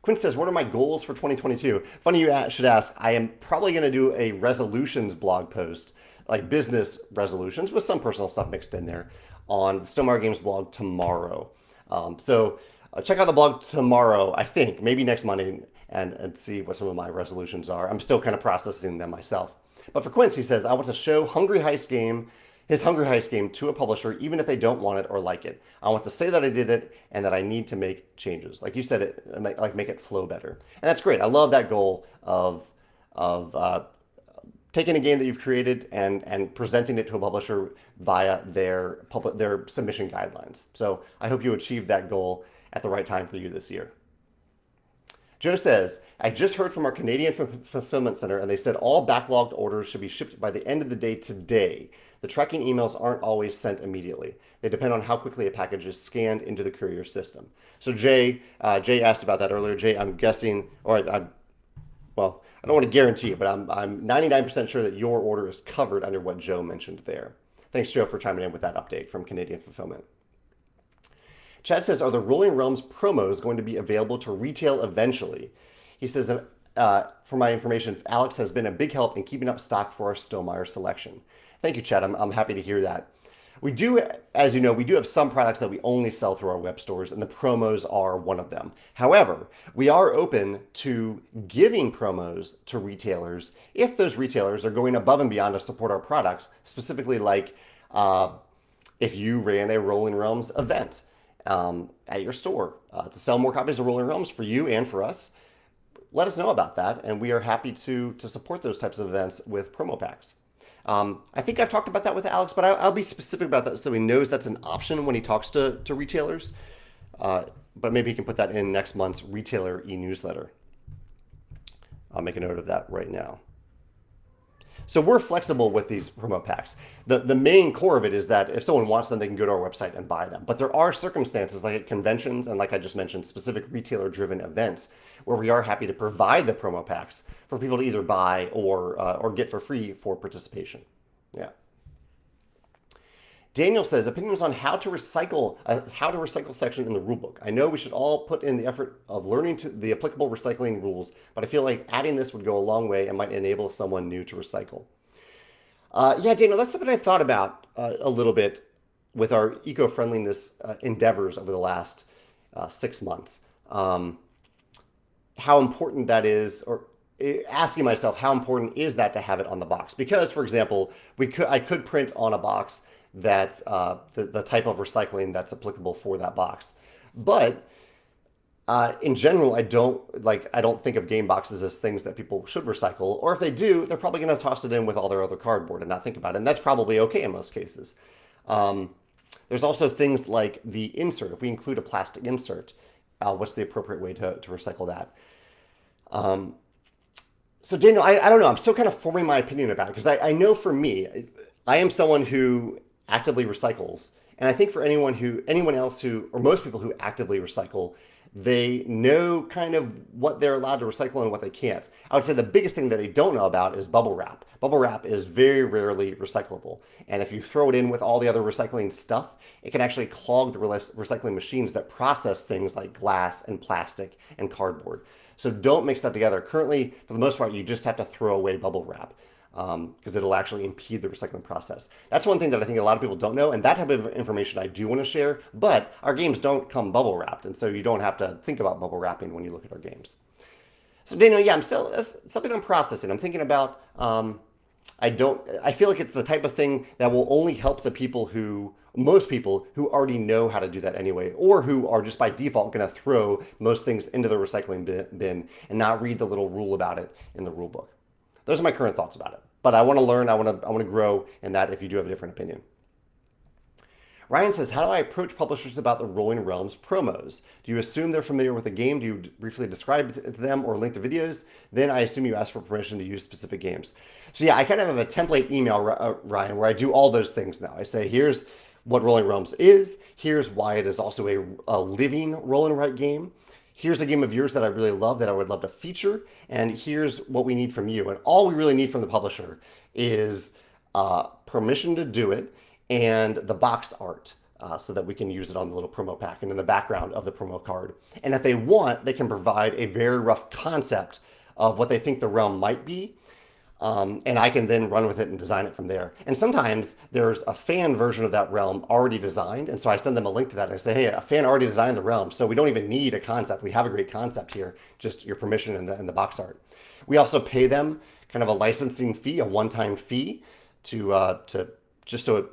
Quinn says, what are my goals for 2022? Funny you should ask. I am probably going to do a resolutions blog post, like business resolutions with some personal stuff mixed in there, on the Stonemeyer Games blog tomorrow. So check out the blog tomorrow, I think, maybe next Monday, and see what some of my resolutions are. I'm still kind of processing them myself. But for Quince, he says, I want to show Hungry Heist game his Hunger Heist game to a publisher, even if they don't want it or like it. I want to say that I did it and that I need to make changes. Like you said, make it flow better, and that's great. I love that goal of taking a game that you've created and presenting it to a publisher via their submission guidelines. So I hope you achieve that goal at the right time for you this year. Joe says, I just heard from our Canadian fulfillment center and they said all backlogged orders should be shipped by the end of the day today. The tracking emails aren't always sent immediately. They depend on how quickly a package is scanned into the courier system. So Jay asked about that earlier. Jay, I'm guessing, well, I don't want to guarantee it, but I'm 99% sure that your order is covered under what Joe mentioned there. Thanks, Joe, for chiming in with that update from Canadian Fulfillment. Chad says, are the Rolling Realms promos going to be available to retail eventually? He says, for my information, Alex has been a big help in keeping up stock for our Stillmire selection. Thank you, Chad. I'm happy to hear that. We do, as you know, we do have some products that we only sell through our web stores, and the promos are one of them. However, we are open to giving promos to retailers if those retailers are going above and beyond to support our products, specifically like if you ran a Rolling Realms event at your store to sell more copies of Rolling Realms for you and for us. Let us know about that, and we are happy to support those types of events with promo packs. I think I've talked about that with Alex, but I'll be specific about that so he knows that's an option when he talks to retailers. But maybe he can put that in next month's retailer e-newsletter. I'll make a note of that right now. So we're flexible with these promo packs. The main core of it is that if someone wants them, they can go to our website and buy them. But there are circumstances like at conventions and like I just mentioned, specific retailer-driven events where we are happy to provide the promo packs for people to either buy or get for free for participation. Yeah. Daniel says, opinions on how to recycle section in the rulebook. I know we should all put in the effort of learning the applicable recycling rules, but I feel like adding this would go a long way and might enable someone new to recycle. Yeah, Daniel, that's something I've thought about a little bit with our eco-friendliness endeavors over the last 6 months. How important that is, or asking myself, how important is that to have it on the box? Because, for example, I could print on a box that the type of recycling that's applicable for that box. But in general, I don't think of game boxes as things that people should recycle, or if they do, they're probably going to toss it in with all their other cardboard and not think about it. And that's probably okay in most cases. There's also things like the insert. If we include a plastic insert, what's the appropriate way to recycle that? So Daniel, I don't know. I'm still kind of forming my opinion about it because I know for me, I am someone who actively recycles. And I think for anyone else who, or most people who actively recycle, they know kind of what they're allowed to recycle and what they can't. I would say the biggest thing that they don't know about is bubble wrap. Bubble wrap is very rarely recyclable. And if you throw it in with all the other recycling stuff, it can actually clog the recycling machines that process things like glass and plastic and cardboard. So don't mix that together. Currently, for the most part, you just have to throw away bubble wrap because it'll actually impede the recycling process. That's one thing that I think a lot of people don't know, and that type of information I do want to share, but our games don't come bubble wrapped, and so you don't have to think about bubble wrapping when you look at our games. So Daniel, yeah, that's something I'm processing. I'm thinking about, I feel like it's the type of thing that will only help most people who already know how to do that anyway, or who are just by default going to throw most things into the recycling bin and not read the little rule about it in the rule book. Those are my current thoughts about it. But I want to learn, I want to grow in that if you do have a different opinion. Ryan says, how do I approach publishers about the Rolling Realms promos? Do you assume they're familiar with the game? Do you briefly describe it to them or link to videos? Then I assume you ask for permission to use specific games. So yeah, I kind of have a template email, Ryan, where I do all those things now. I say, here's what Rolling Realms is. Here's why it is also a living roll and write game. Here's a game of yours that I really love that I would love to feature. And here's what we need from you. And all we really need from the publisher is permission to do it and the box art so that we can use it on the little promo pack and in the background of the promo card. And if they want, they can provide a very rough concept of what they think the realm might be. And I can then run with it and design it from there. And sometimes there's a fan version of that realm already designed. And so I send them a link to that and I say, hey, a fan already designed the realm. So we don't even need a concept. We have a great concept here, just your permission and the box art. We also pay them kind of a licensing fee, a one-time fee to just to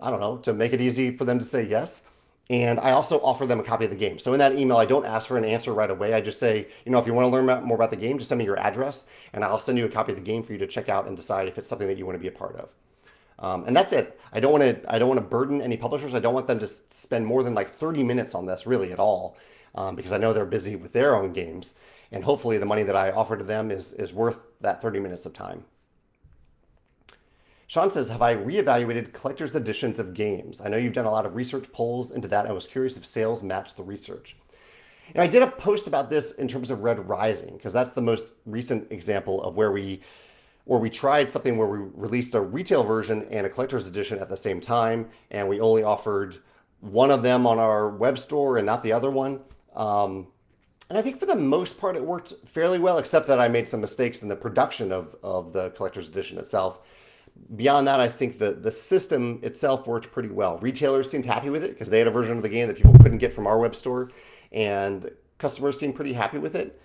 I don't know, to make it easy for them to say yes. And I also offer them a copy of the game. So in that email, I don't ask for an answer right away. I just say, if you want to learn more about the game, just send me your address, and I'll send you a copy of the game for you to check out and decide if it's something that you want to be a part of. And that's it. I don't want to burden any publishers. I don't want them to spend more than like 30 minutes on this, really, at all, because I know they're busy with their own games, and hopefully the money that I offer to them is worth that 30 minutes of time. Sean says, have I reevaluated collector's editions of games? I know you've done a lot of research polls into that. I was curious if sales matched the research. And I did a post about this in terms of Red Rising, because that's the most recent example of where we tried something where we released a retail version and a collector's edition at the same time, and we only offered one of them on our web store and not the other one. And I think for the most part it worked fairly well, except that I made some mistakes in the production of the collector's edition itself. Beyond that, I think the system itself worked pretty well. Retailers seemed happy with it because they had a version of the game that people couldn't get from our web store, and customers seemed pretty happy with it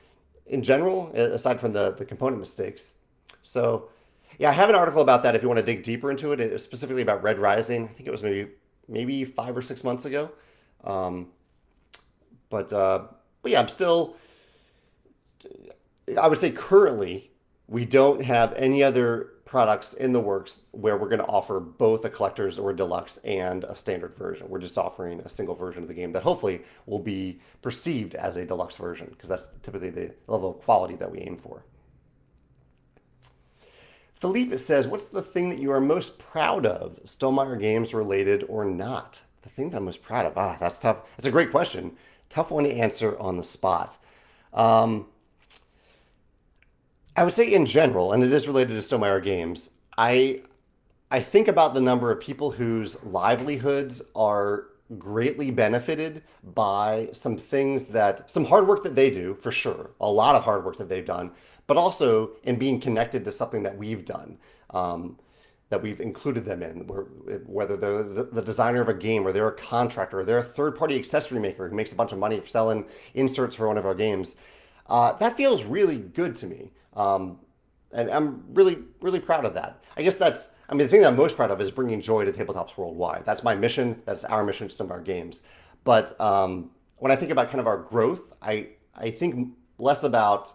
in general, aside from the component mistakes. So, yeah, I have an article about that if you want to dig deeper into it, specifically about Red Rising. I think it was maybe 5 or 6 months ago. But yeah, I would say currently we don't have any other products in the works where we're going to offer both a collector's or a deluxe and a standard version. We're just offering a single version of the game that hopefully will be perceived as a deluxe version, because that's typically the level of quality that we aim for. Philippe says, what's the thing that you are most proud of, Stonemeyer games related or not? The thing that I'm most proud of? That's tough. That's a great question. Tough one to answer on the spot. I would say in general, and it is related to Stonemeyer games, I think about the number of people whose livelihoods are greatly benefited by some hard work that they do, for sure, a lot of hard work that they've done, but also in being connected to something that we've done, that we've included them in, whether they're the designer of a game, or they're a contractor, or they're a third-party accessory maker who makes a bunch of money for selling inserts for one of our games. That feels really good to me. And I'm really, really proud of that. I guess the thing that I'm most proud of is bringing joy to tabletops worldwide. That's my mission. That's our mission to some of our games. But when I think about kind of our growth, I think less about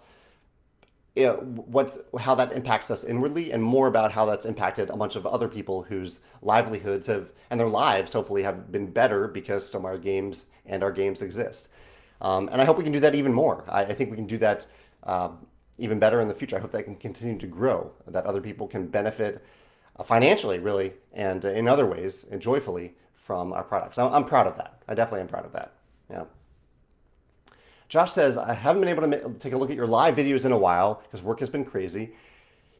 how that impacts us inwardly, and more about how that's impacted a bunch of other people whose livelihoods and their lives hopefully have been better because Stonemeyer games and our games exist. And I hope we can do that even more. I think we can do that even better in the future. I hope that can continue to grow, that other people can benefit financially, really, and in other ways, and joyfully from our products. I'm proud of that. I definitely am proud of that. Yeah. Josh says, I haven't been able to take a look at your live videos in a while because work has been crazy.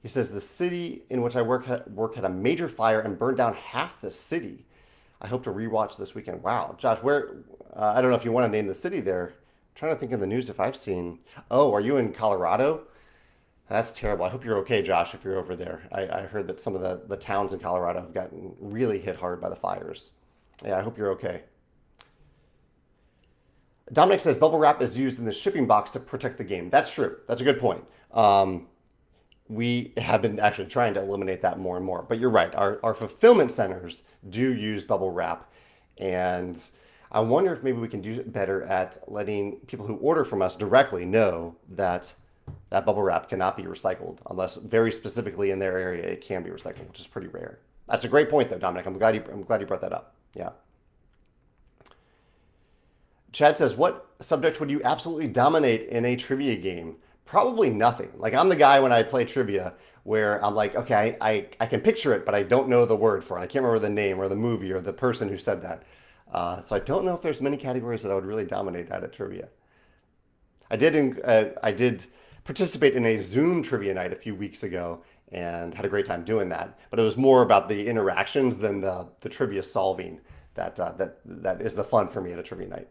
He says, the city in which I work had a major fire and burned down half the city. I hope to rewatch this weekend. Wow. Josh, I don't know if you want to name the city there. I'm trying to think in the news if I've seen. Oh, are you in Colorado? That's terrible. I hope you're okay, Josh, if you're over there. I heard that some of the towns in Colorado have gotten really hit hard by the fires. Yeah, I hope you're okay. Dominic says bubble wrap is used in the shipping box to protect the game. That's true. That's a good point. We have been actually trying to eliminate that more and more. But you're right. Our fulfillment centers do use bubble wrap. And I wonder if maybe we can do better at letting people who order from us directly know that that bubble wrap cannot be recycled unless very specifically in their area it can be recycled, which is pretty rare. That's a great point, though, Dominic. I'm glad you brought that up. Yeah. Chad says, what subject would you absolutely dominate in a trivia game? Probably nothing. Like, I'm the guy when I play trivia where I'm like, okay, I can picture it, but I don't know the word for it. I can't remember the name or the movie or the person who said that. So I don't know if there's many categories that I would really dominate at trivia. I did participate in a Zoom trivia night a few weeks ago and had a great time doing that. But it was more about the interactions than the trivia solving that is the fun for me at a trivia night.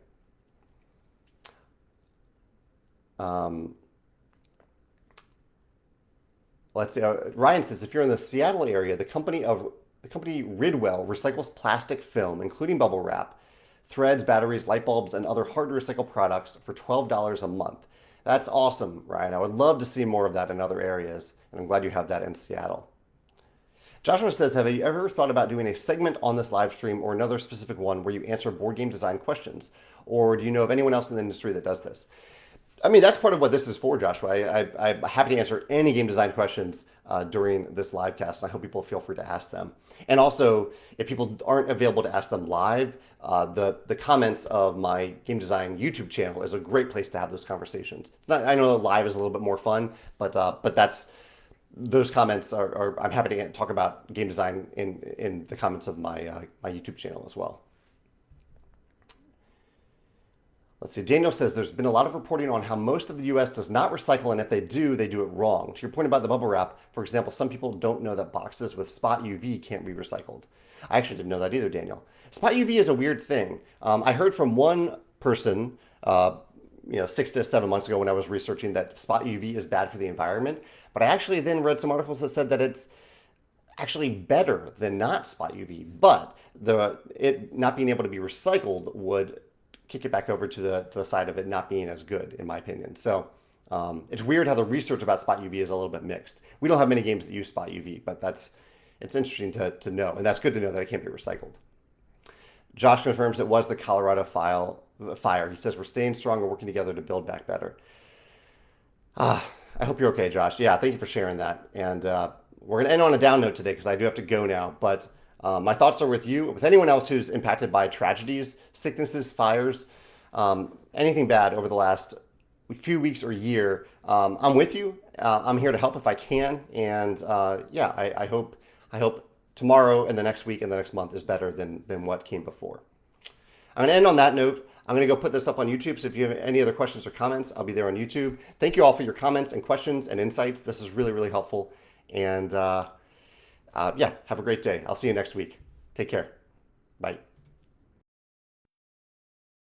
Let's see. Ryan says, if you're in the Seattle area, the company Ridwell recycles plastic film, including bubble wrap, threads, batteries, light bulbs, and other hard to recycle products for $12 a month. That's awesome, Ryan. I would love to see more of that in other areas, and I'm glad you have that in Seattle. Joshua says, have you ever thought about doing a segment on this live stream or another specific one where you answer board game design questions? Or do you know of anyone else in the industry that does this? I mean, that's part of what this is for, Joshua. I'm happy to answer any game design questions during this live cast. I hope people feel free to ask them. And also, if people aren't available to ask them live, the comments of my game design YouTube channel is a great place to have those conversations. I know live is a little bit more fun, but those comments are I'm happy to talk about game design in the comments of my my YouTube channel as well. Let's see. Daniel says there's been a lot of reporting on how most of the US does not recycle, and if they do it wrong. To your point about the bubble wrap, for example, some people don't know that boxes with spot UV can't be recycled. I actually didn't know that either, Daniel. Spot UV is a weird thing. I heard from one person, 6 to 7 months ago when I was researching that spot UV is bad for the environment. But I actually then read some articles that said that it's actually better than not spot UV. But it not being able to be recycled would kick it back over to the side of it not being as good, in my opinion. So it's weird how the research about spot UV is a little bit mixed. We don't have many games that use spot UV, but it's interesting to know, and that's good to know that it can't be recycled. Josh confirms it was the Colorado fire. He says we're staying strong and working together to build back better. I hope you're okay, Josh. Yeah, thank you for sharing that. And we're going to end on a down note today because I do have to go now, but my thoughts are with you, with anyone else who's impacted by tragedies, sicknesses, fires, anything bad over the last few weeks or year. I'm with you. I'm here to help if I can. And I hope tomorrow and the next week and the next month is better than what came before. I'm going to end on that note. I'm going to go put this up on YouTube. So if you have any other questions or comments, I'll be there on YouTube. Thank you all for your comments and questions and insights. This is really, really helpful. And have a great day. I'll see you next week. Take care. Bye.